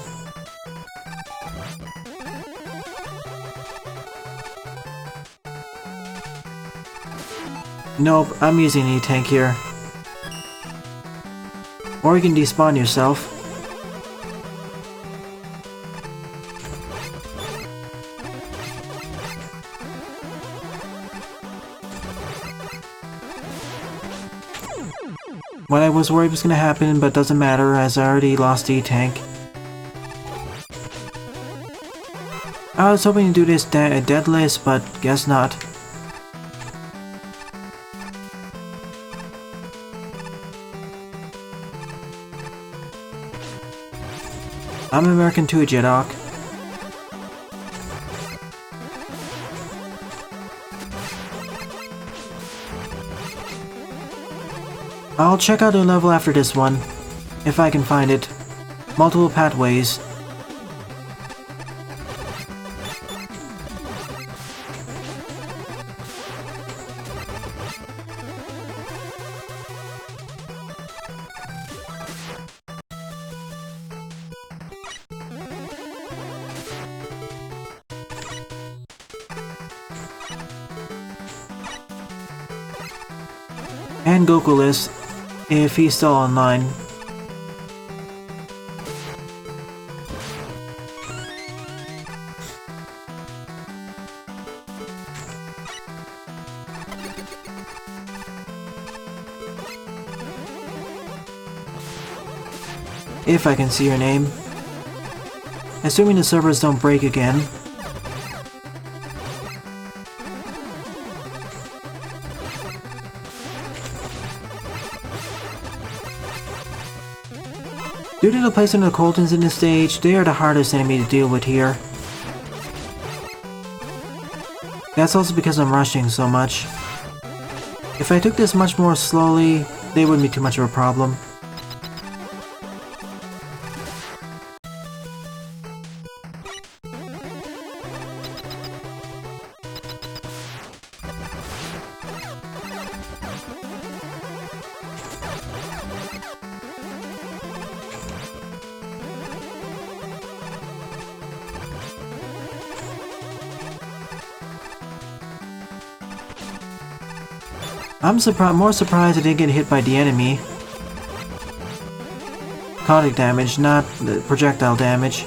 Nope, I'm using an E-tank here. Or you can despawn yourself. What I was worried was gonna happen, but doesn't matter as I already lost the E-tank. I was hoping to do this dead list, but guess not. I'm American too, Jedok. I'll check out a level after this one, if I can find it. Multiple pathways. And Gokuless, if he's still online. If I can see your name. Assuming the servers don't break again. Due to the placement of the Coltons in this stage, they are the hardest enemy to deal with here. That's also because I'm rushing so much. If I took this much more slowly, they wouldn't be too much of a problem. I'm more surprised I didn't get hit by the enemy. Contact damage, not the projectile damage.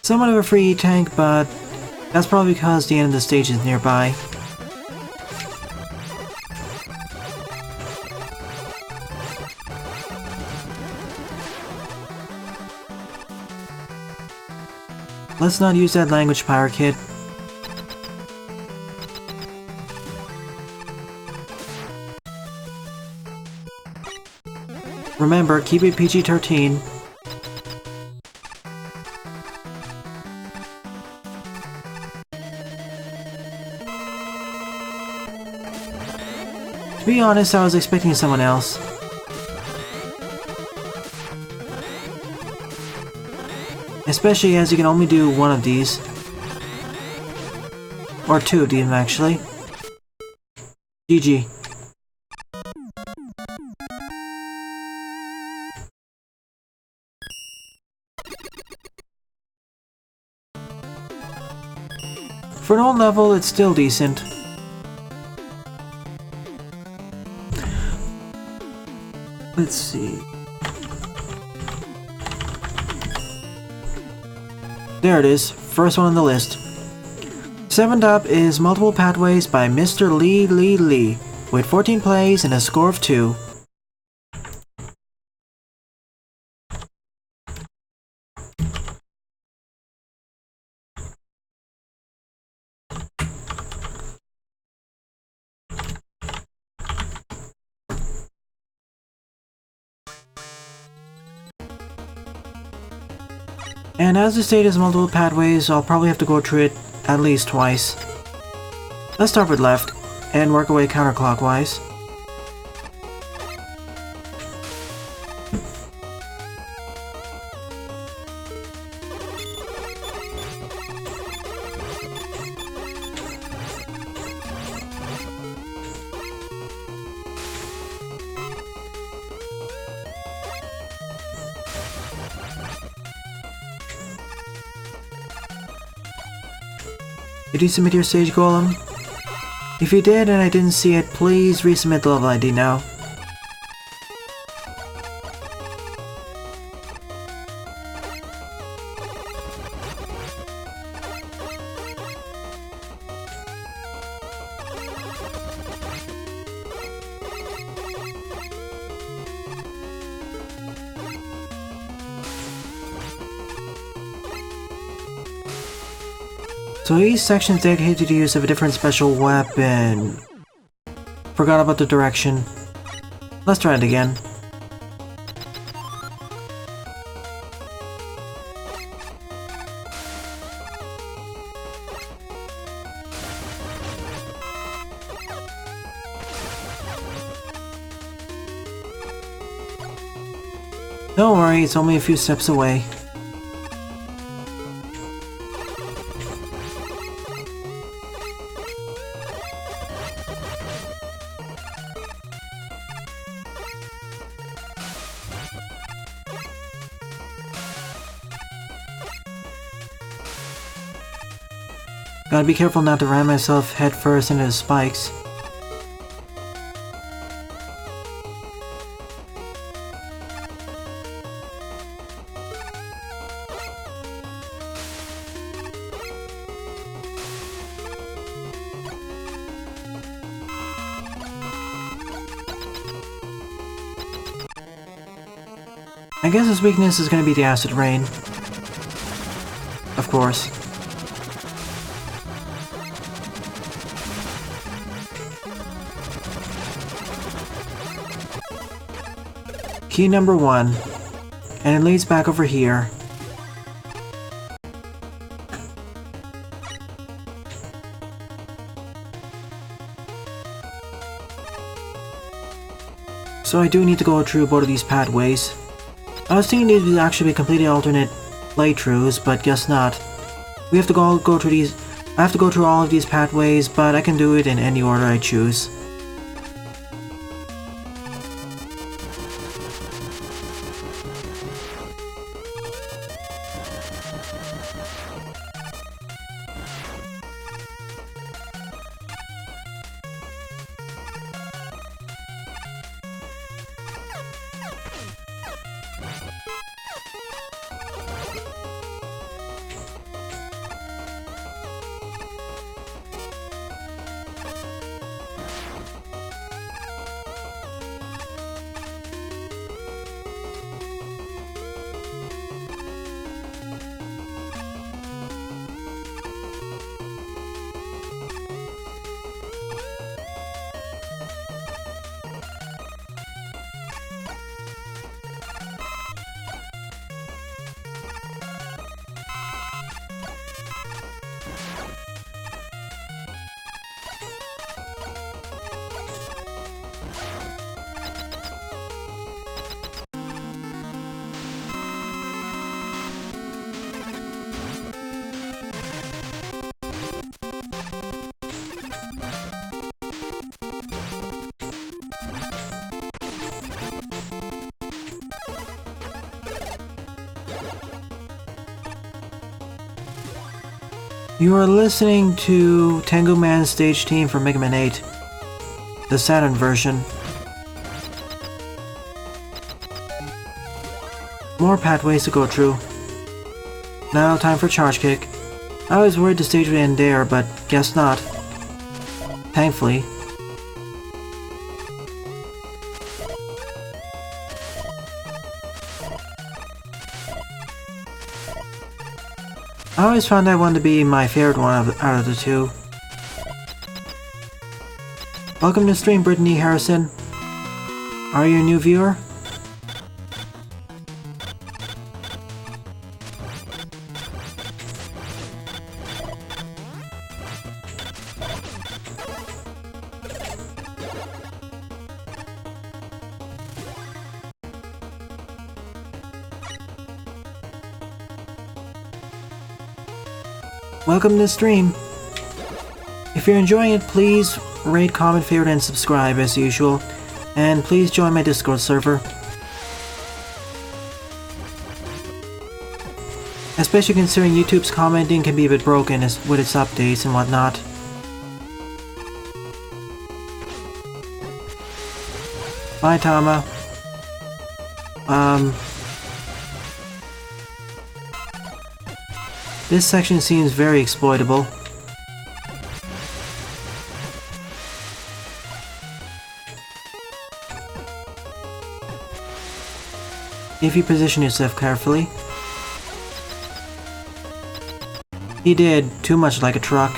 Somewhat of a free tank, but that's probably because the end of the stage is nearby. Let's not use that language, Pyrakid. Remember, keep it PG-13. To be honest, I was expecting someone else. Especially as you can only do one of these. Or two of them, actually. GG. For an old level, it's still decent. Let's see. There it is, first one on the list. 7th up is Multiple Pathways by Mr. Lee Lee Lee, with 14 plays and a score of 2. And as the state is multiple pathways, I'll probably have to go through it at least twice. Let's start with left, and work away counterclockwise. Did you submit your stage golem? If you did and I didn't see it, please resubmit the level ID now. So each section is dedicated to the use of a different special weapon. Forgot about the direction. Let's try it again. Don't worry, it's only a few steps away. Gotta be careful not to ram myself head first into the spikes. I guess his weakness is gonna be the acid rain. Of course. Key number 1. And it leads back over here. So I do need to go through both of these pathways. I was thinking these would actually be completely alternate playthroughs, but guess not. We have to go through these. I have to go through all of these pathways, but I can do it in any order I choose. You are listening to Tengu Man's stage theme for Mega Man 8, the Saturn version. More pathways to go through. Now time for Charge Kick. I was worried the stage would end there, but guess not. Thankfully. I always found that one to be my favorite one out of the two. Welcome to stream, Brittany Harrison. Are you a new viewer? Welcome to the stream. If you're enjoying it, please rate, comment, favorite, and subscribe as usual. And please join my Discord server. Especially considering YouTube's commenting can be a bit broken with its updates and whatnot. Bye, Tama. This section seems very exploitable. If you position yourself carefully. He did, too much like a truck.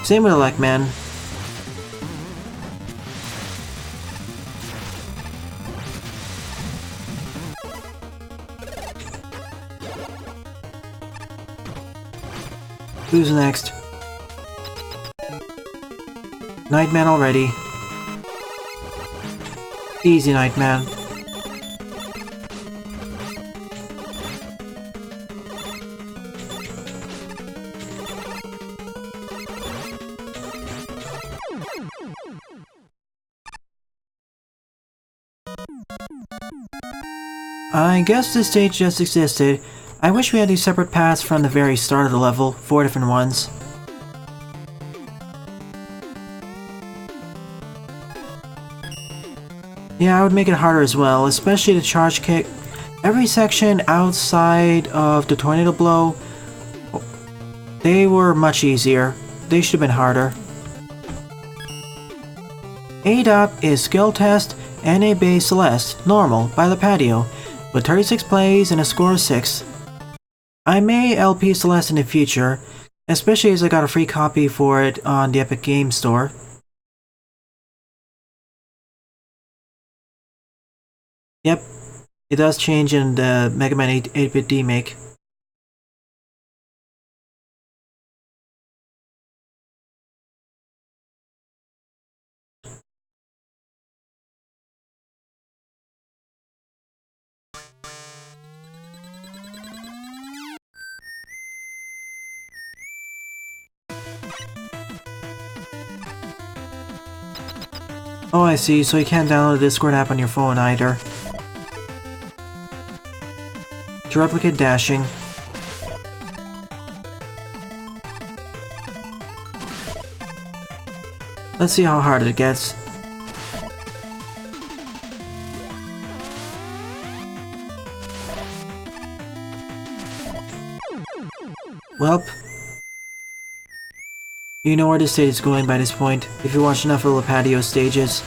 Same with Elecman. Who's next? Nightman already. Easy, Nightman. I guess this stage just existed. I wish we had these separate paths from the very start of the level, 4 different ones. Yeah, I would make it harder as well, especially the charge kick. Every section outside of the tornado blow, they were much easier. They should have been harder. 8 up is Skill Test NA Base Celeste, Normal, by Lipatio, with 36 plays and a score of 6. I may LP Celeste in the future, especially as I got a free copy for it on the Epic Games Store. Yep, it does change in the Mega Man 8-bit remake. Oh, I see, so you can't download the Discord app on your phone either. To replicate dashing. Let's see how hard it gets. Welp. You know where the stage is going by this point, if you watch enough of Lipatio stages.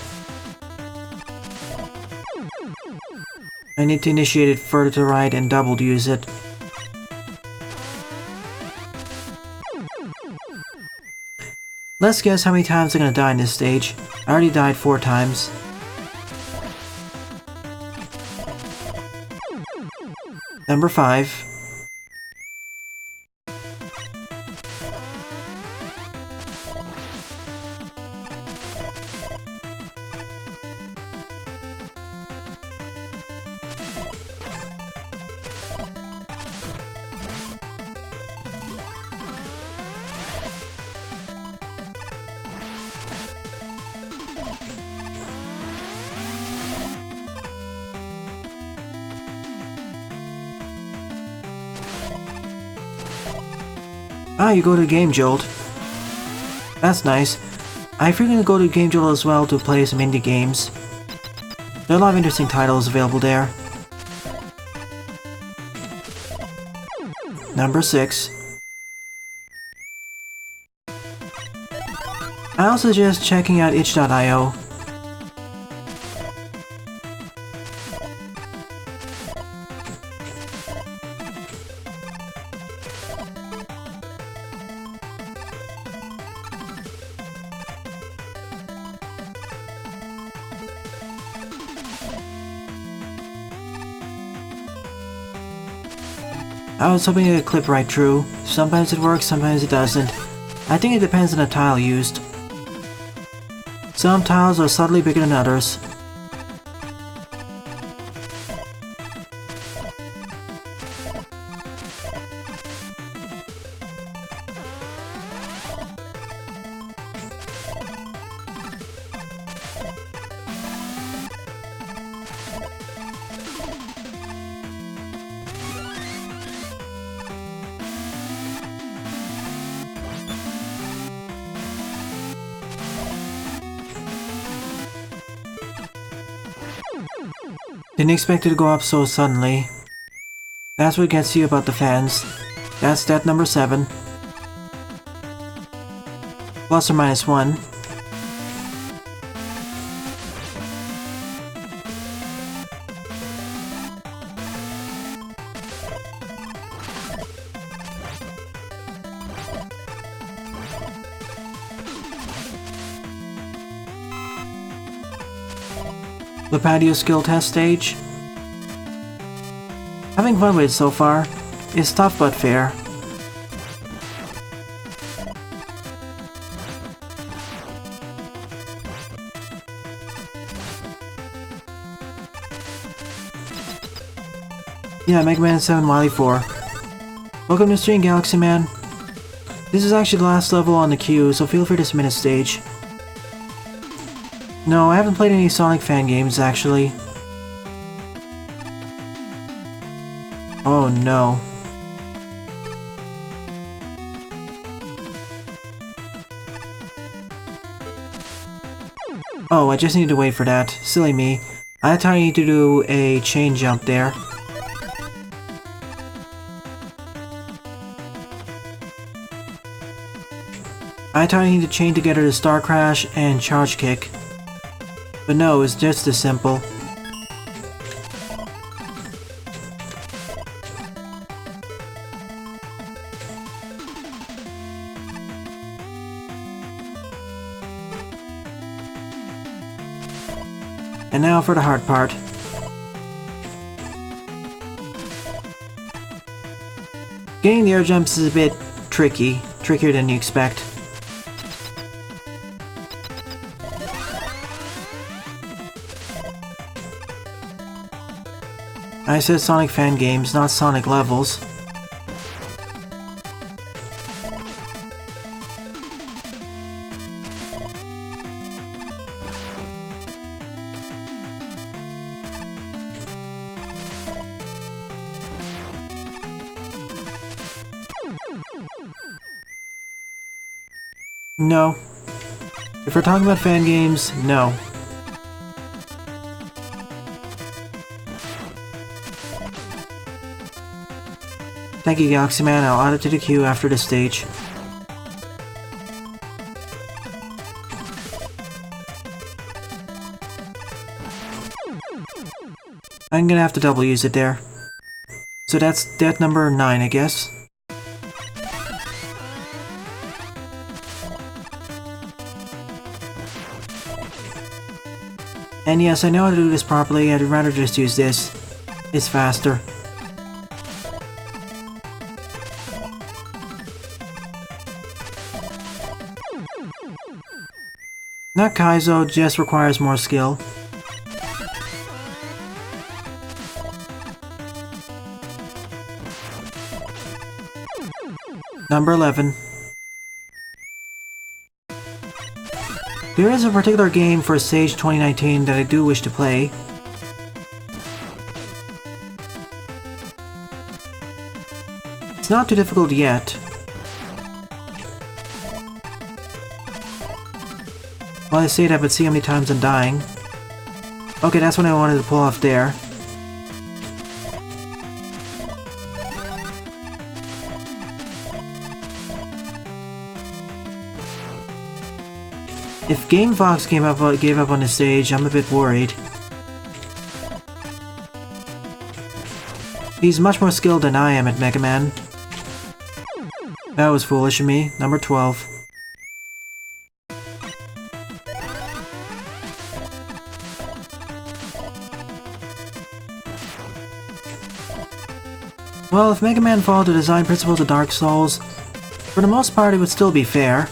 I need to initiate it further to the right and double to use it. Let's guess how many times I'm gonna die in this stage. I already died 4 times. Number 5. Ah, you go to Game Jolt. That's nice. I frequently go to Game Jolt as well to play some indie games. There are a lot of interesting titles available there. Number 6. I also suggest checking out itch.io. I was hoping to get a clip right through. Sometimes it works, sometimes it doesn't. I think it depends on the tile used. Some tiles are subtly bigger than others. Didn't expect it to go up so suddenly. That's what gets you about the fans. That's stat number 7. Plus or minus 1. Lipatio skill test stage. Having fun with it so far. It's tough but fair. Yeah, Mega Man 7 Wily 4. Welcome to Stream Galaxy Man. This is actually the last level on the queue, so feel free to submit a stage. No, I haven't played any Sonic fan games, actually. Oh no. Oh, I just need to wait for that. Silly me. I thought I need to do a chain jump there. I thought I need to chain together the Star Crash and Charge Kick. But no, it's just as simple. And now for the hard part. Getting the air jumps is a bit tricky, trickier than you expect. I said Sonic fan games, not Sonic levels. No. If we're talking about fan games, no. Thank you, Galaxy Man. I'll add it to the queue after this stage. I'm gonna have to double use it there. So that's death number 9, I guess. And yes, I know how to do this properly. I'd rather just use this. It's faster. Not Kaizo, just requires more skill. Number 11. There is a particular game for Stage 2019 that I do wish to play. It's not too difficult yet. Well, I say that, but see how many times I'm dying. Okay, that's what I wanted to pull off there. If Game Fox gave up on the stage, I'm a bit worried. He's much more skilled than I am at Mega Man. That was foolish of me. Number 12. Well, if Mega Man followed the design principles of Dark Souls, for the most part it would still be fair.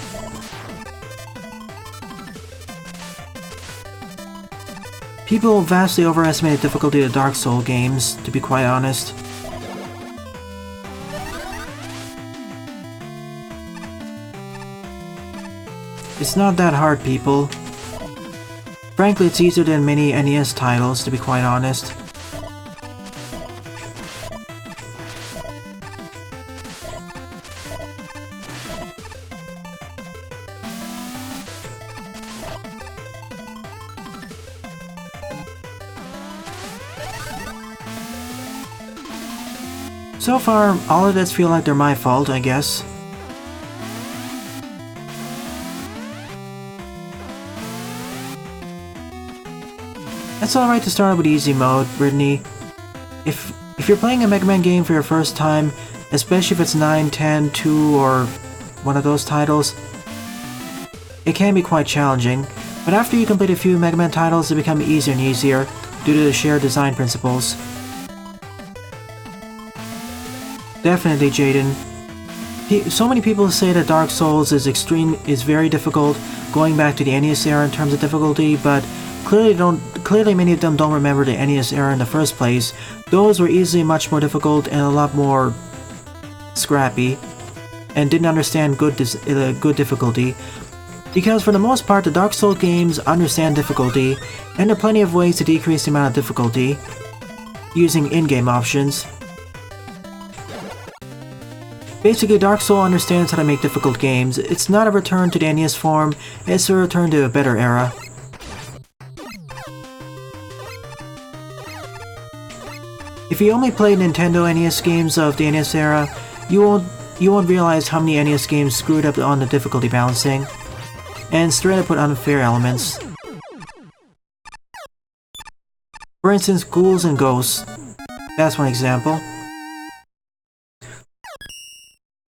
People vastly overestimate the difficulty of Dark Souls games, to be quite honest. It's not that hard, people. Frankly, it's easier than many NES titles, to be quite honest. So far, all of this feel like they're my fault, I guess. It's alright to start with easy mode, Brittany. If you're playing a Mega Man game for your first time, especially if it's 9, 10, 2, or one of those titles, it can be quite challenging, but after you complete a few Mega Man titles, they become easier and easier due to the shared design principles. Definitely, Jaden. So many people say that Dark Souls is very difficult, going back to the NES era in terms of difficulty, but clearly many of them don't remember the NES era in the first place. Those were easily much more difficult and a lot more scrappy, and didn't understand good difficulty. Because for the most part, the Dark Souls games understand difficulty, and there are plenty of ways to decrease the amount of difficulty, using in-game options. Basically, Dark Souls understands how to make difficult games. It's not a return to the NES form, it's a return to a better era. If you only played Nintendo NES games of the NES era, you won't realize how many NES games screwed up on the difficulty balancing, and straight up put unfair elements. For instance, Ghouls and Ghosts. That's one example.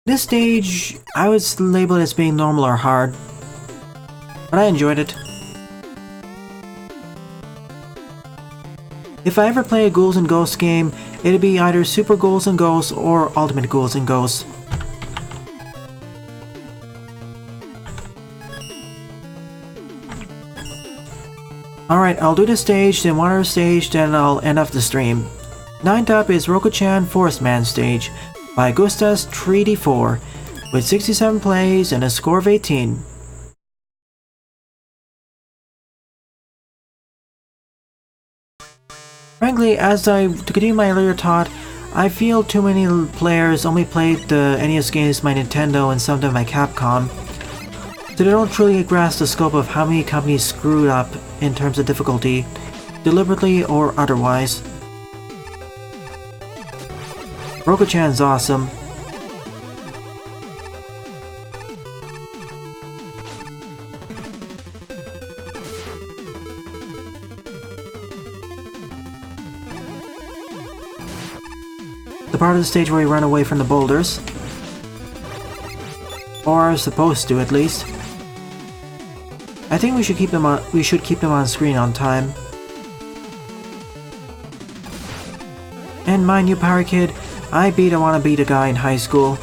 This stage, I would label it as being normal or hard, but I enjoyed it. If I ever play a Ghouls and Ghosts game, it'd be either Super Ghouls and Ghosts or Ultimate Ghouls and Ghosts. Alright, I'll do this stage, then one other stage, then I'll end off the stream. 9th up is Rokko-chan Forest Man stage by Gustas 3D4 with 67 plays and a score of 18. Frankly, to continue my earlier thought, I feel too many players only played the NES games by Nintendo and some of them by Capcom, so they don't truly grasp the scope of how many companies screwed up in terms of difficulty, deliberately or otherwise. Rokko-chan's awesome. The part of the stage where we run away from the boulders. Or supposed to, at least. I think we should keep them on screen on time. And mind you, Pyrakid, I beat a wanna beat a guy in high school.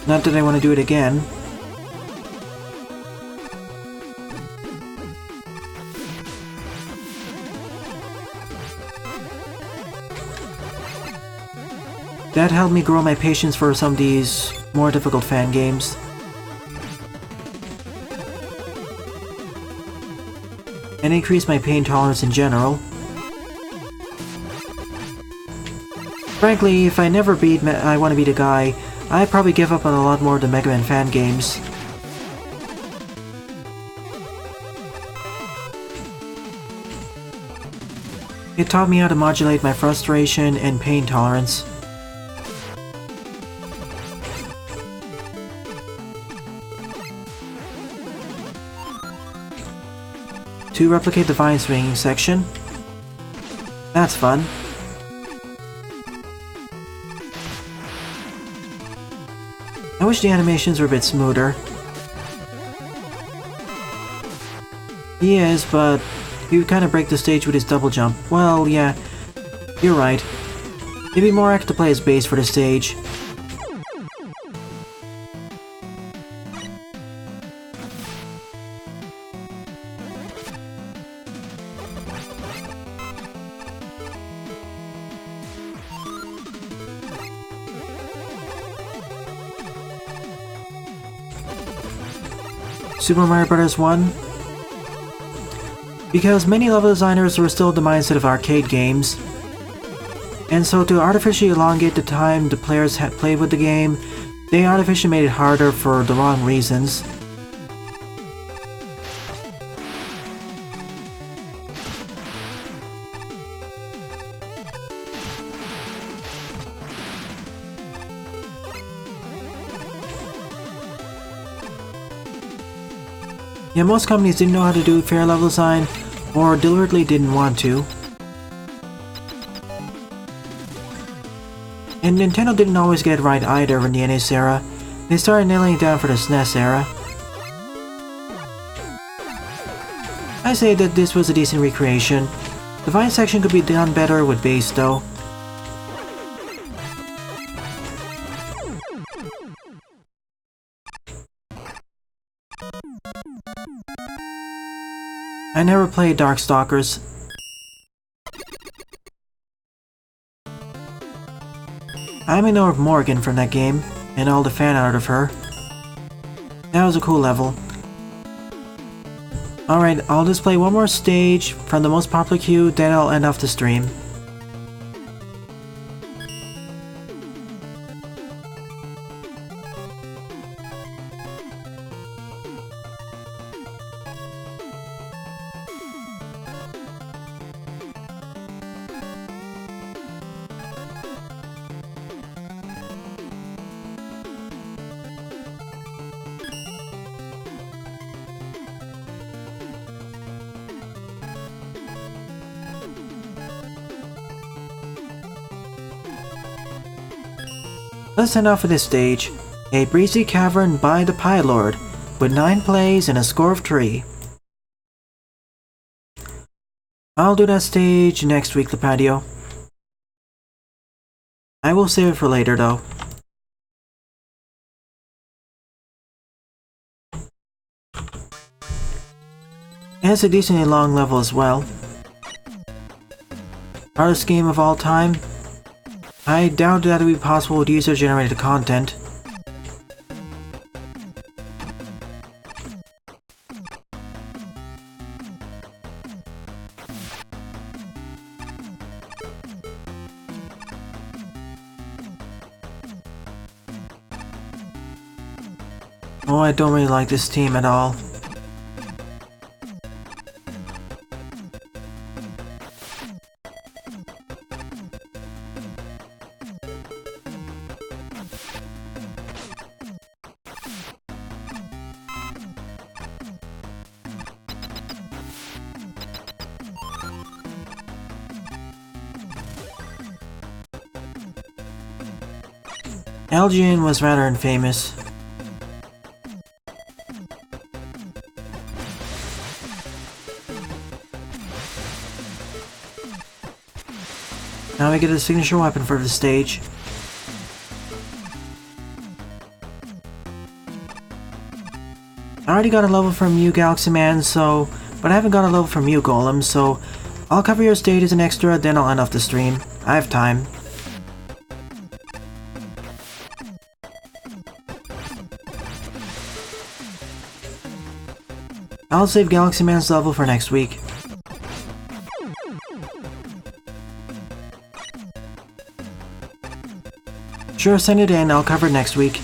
Not that I want to do it again. That helped me grow my patience for some of these more difficult fan games. And increase my pain tolerance in general. Frankly, if I never beat I Wanna Beat a Guy, I'd probably give up on a lot more of the Mega Man fan games. It taught me how to modulate my frustration and pain tolerance. To replicate the vine swinging section. That's fun. I wish the animations were a bit smoother. He is, but he would kind of break the stage with his double jump. Well, yeah, you're right. It'd be more act to play as bass for the stage. Super Mario Bros. 1. Because many level designers were still the mindset of arcade games, and so to artificially elongate the time the players had played with the game, they artificially made it harder for the wrong reasons. Yeah, most companies didn't know how to do fair level design, or deliberately didn't want to. And Nintendo didn't always get it right either in the NES era. They started nailing it down for the SNES era. I say that this was a decent recreation. The vine section could be done better with bass though. I never played Darkstalkers. I may know of Morgan from that game, and all the fan art of her. That was a cool level. Alright, I'll just play one more stage from the most popular queue, then I'll end off the stream. Let's send off for this stage. A Breezy Cavern by ThePieLord, with 9 plays and a score of 3. I'll do that stage next week, Lipatio. I will save it for later, though. It has a decently long level as well. Hardest game of all time? I doubt that it would be possible with user-generated content. Oh, I don't really like this team at all. Elgin was rather infamous. Now we get a signature weapon for the stage. I already got a level from you, Galaxy Man, but I haven't got a level from you, Golem, so I'll cover your stage as an extra, then I'll end off the stream. I have time. I'll save Galaxy Man's level for next week. Sure, send it in, I'll cover it next week.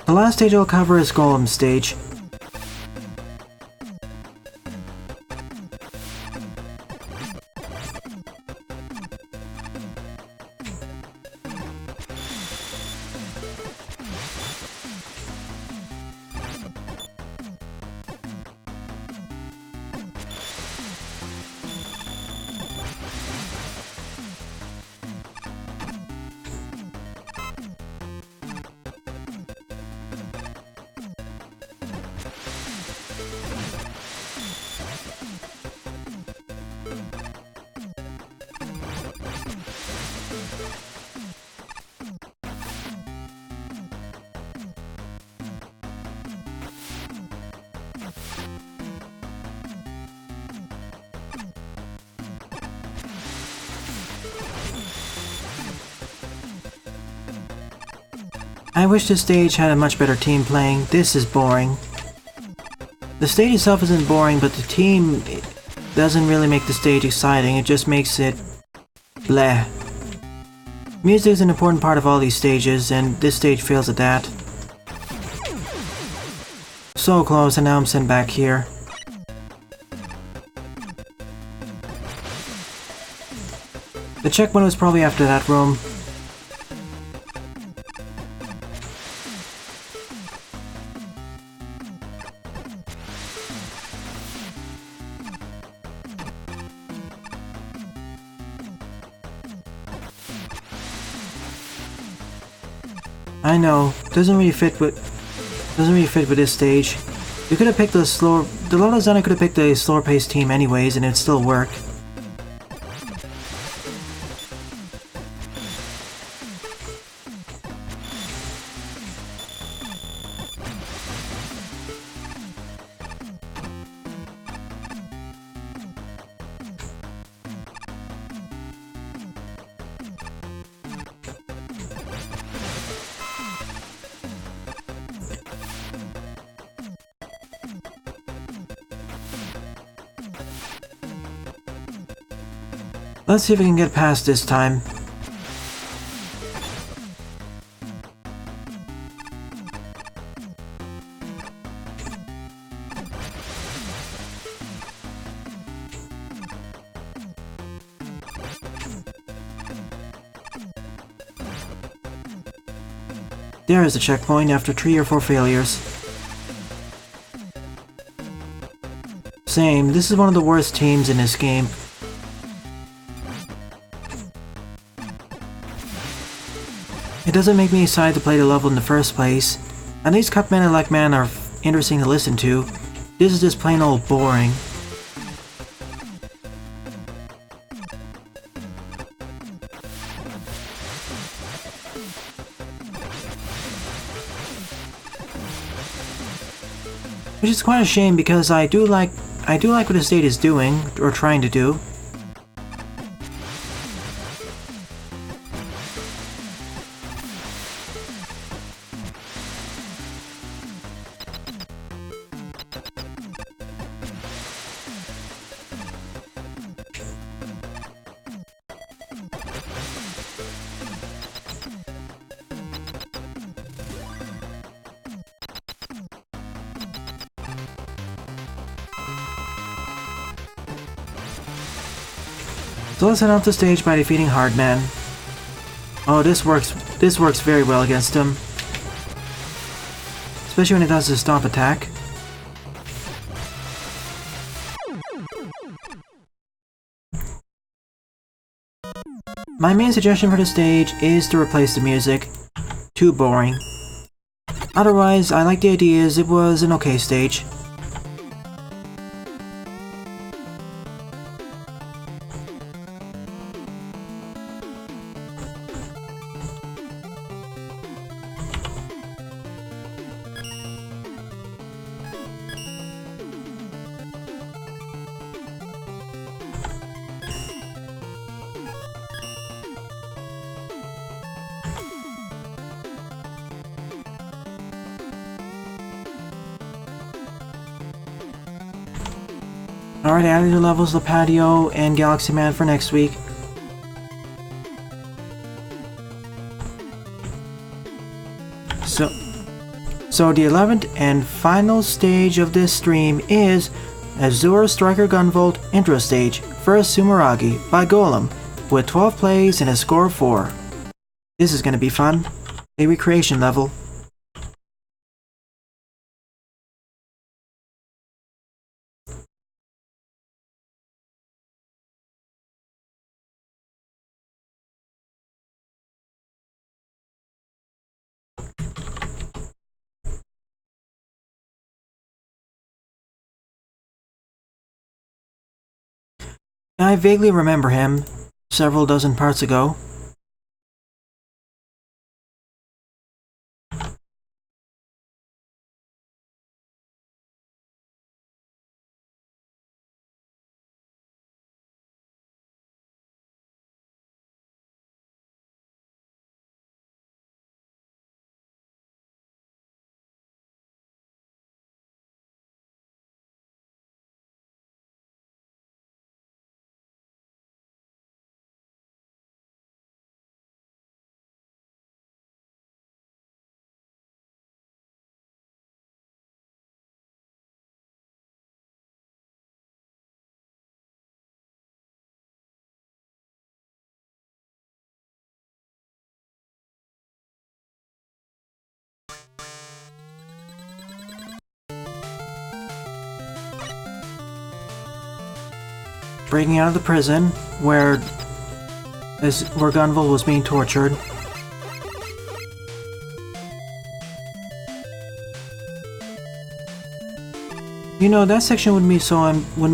The last stage I'll cover is Golem's stage. I wish this stage had a much better team playing. This is boring. The stage itself isn't boring, but the team doesn't really make the stage exciting. It just makes it bleh. Music is an important part of all these stages, and this stage fails at that. So close, and now I'm sent back here. The checkpoint was probably after that room. I know, doesn't really fit with this stage. You could have picked the level designer could have picked a slower paced team anyways, and it'd still work. Let's see if we can get past this time. There is a checkpoint after 3 or 4 failures. Same, this is one of the worst teams in this game. It doesn't make me excited to play the level in the first place. At least Cupman and Lekman are interesting to listen to. This is just plain old boring. Which is quite a shame because I do like what the state is doing, or trying to do. So let's head off the stage by defeating Hardman. Oh, this works very well against him. Especially when it does his stomp attack. My main suggestion for this stage is to replace the music. Too boring. Otherwise, I like the ideas, it was an okay stage. Alright, added the levels Lipatio and Galaxy Man for next week. So the 11th and final stage of this stream is Azure Striker Gunvolt Intro Stage, First Sumeragi by Golem, with 12 plays and a score of 4. This is gonna be fun. A recreation level. I vaguely remember him, several dozen parts ago. Breaking out of the prison, where Gunvolt was being tortured. You know, that section wouldn't be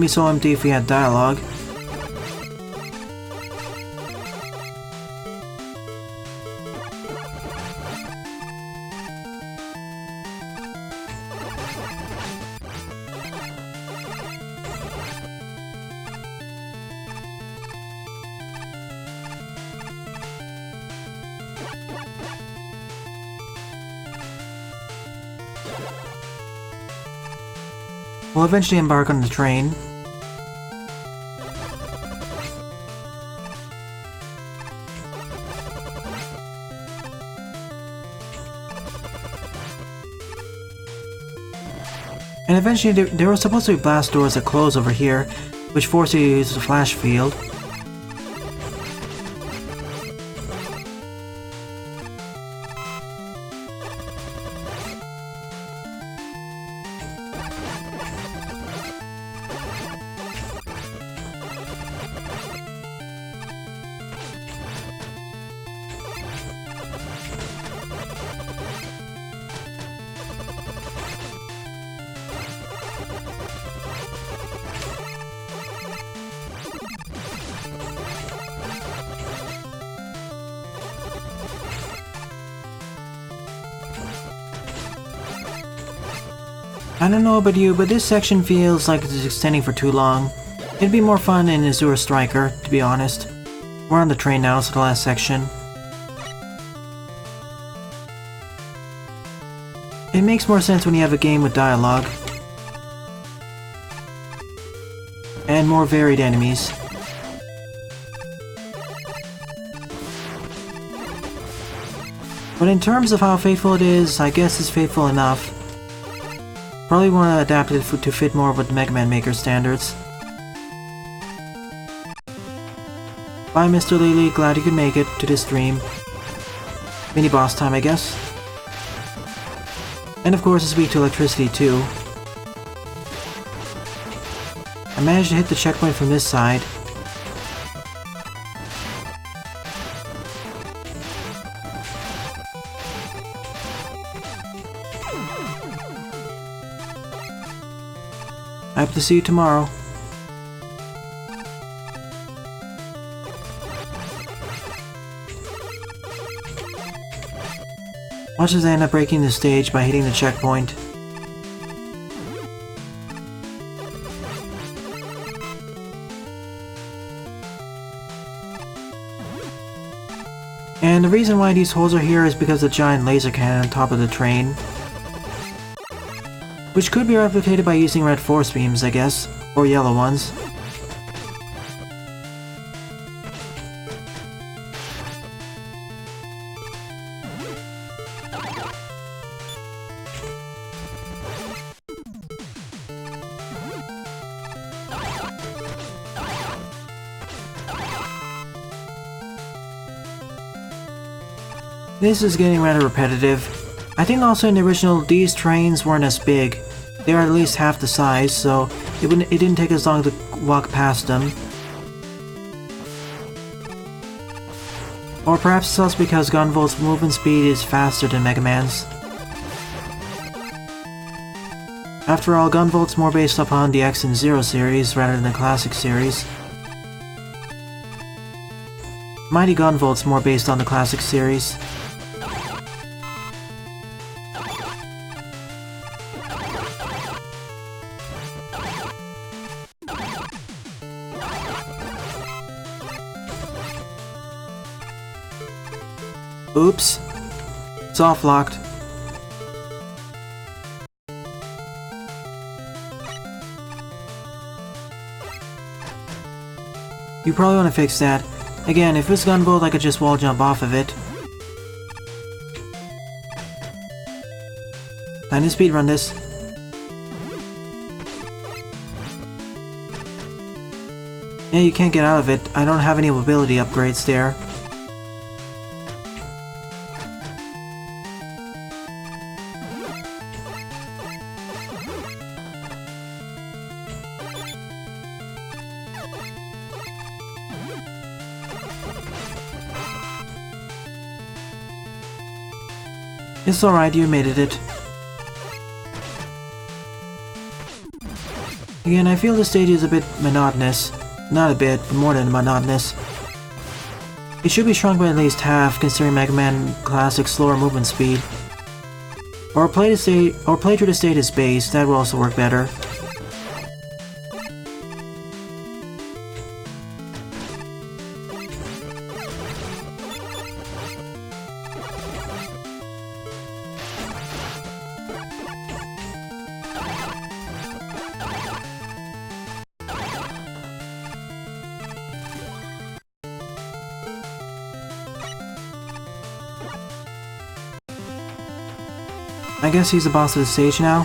so empty if we had dialogue. We'll eventually embark on the train. And eventually there were supposed to be blast doors that close over here, which force you to use the flash field. I don't know about you, but this section feels like it's extending for too long. It'd be more fun in Azure Striker, to be honest. We're on the train now, so the last section. It makes more sense when you have a game with dialogue. And more varied enemies. But in terms of how faithful it is, I guess it's faithful enough. Probably want to adapt it to fit more with Mega Man Maker standards. Bye Mr. Lee Lee, glad you could make it to this stream. Mini boss time, I guess. And of course it's weak to electricity too. I managed to hit the checkpoint from this side. I hope to see you tomorrow. Watch as I end up breaking the stage by hitting the checkpoint. And the reason why these holes are here is because of the giant laser cannon on top of the train. Which could be replicated by using red force beams, I guess, or yellow ones. This is getting rather repetitive. I think also in the original, these trains weren't as big. They are at least half the size, so it didn't take as long to walk past them. Or perhaps it's also because Gunvolt's movement speed is faster than Mega Man's. After all, Gunvolt's more based upon the X and Zero series rather than the Classic series. Mighty Gunvolt's more based on the Classic series. Oops. It's off locked. You probably want to fix that. Again, if it's Gunvolt, I could just wall jump off of it. Time to speedrun this. Yeah, you can't get out of it. I don't have any mobility upgrades there. It's alright, you made it. Again, I feel the stage is a bit monotonous. Not a bit, but more than monotonous. It should be shrunk by at least half, considering Mega Man Classic's slower movement speed. Or play through the stage as base, that will also work better. I guess he's the boss of the stage now.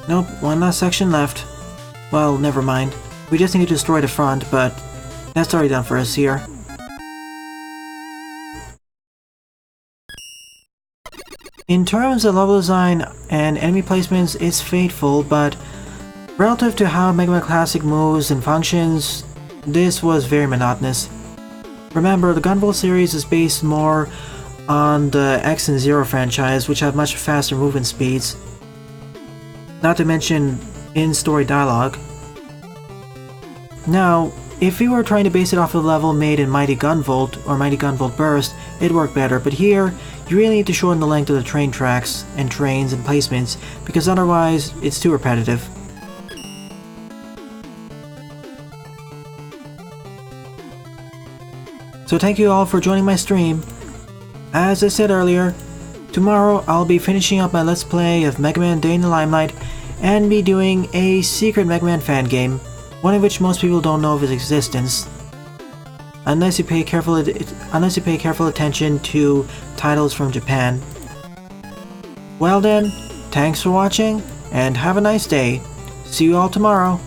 Nope, one last section left. Well, never mind. We just need to destroy the front, but that's already done for us here. In terms of level design and enemy placements, it's faithful, but relative to how Mega Man Classic moves and functions, this was very monotonous. Remember, the Gunvolt series is based more on the X and Zero franchise, which have much faster movement speeds. not to mention in-story dialogue. Now, if we were trying to base it off of the level made in Mighty Gunvolt or Mighty Gunvolt Burst, it'd work better, but here, you really need to shorten the length of the train tracks and trains and placements, because otherwise, it's too repetitive. So thank you all for joining my stream. As I said earlier, tomorrow I'll be finishing up my Let's Play of Mega Man Day in the Limelight and be doing a secret Mega Man fan game, one of which most people don't know of its existence, unless you pay careful attention to titles from Japan. Well then, thanks for watching, and have a nice day. See you all tomorrow.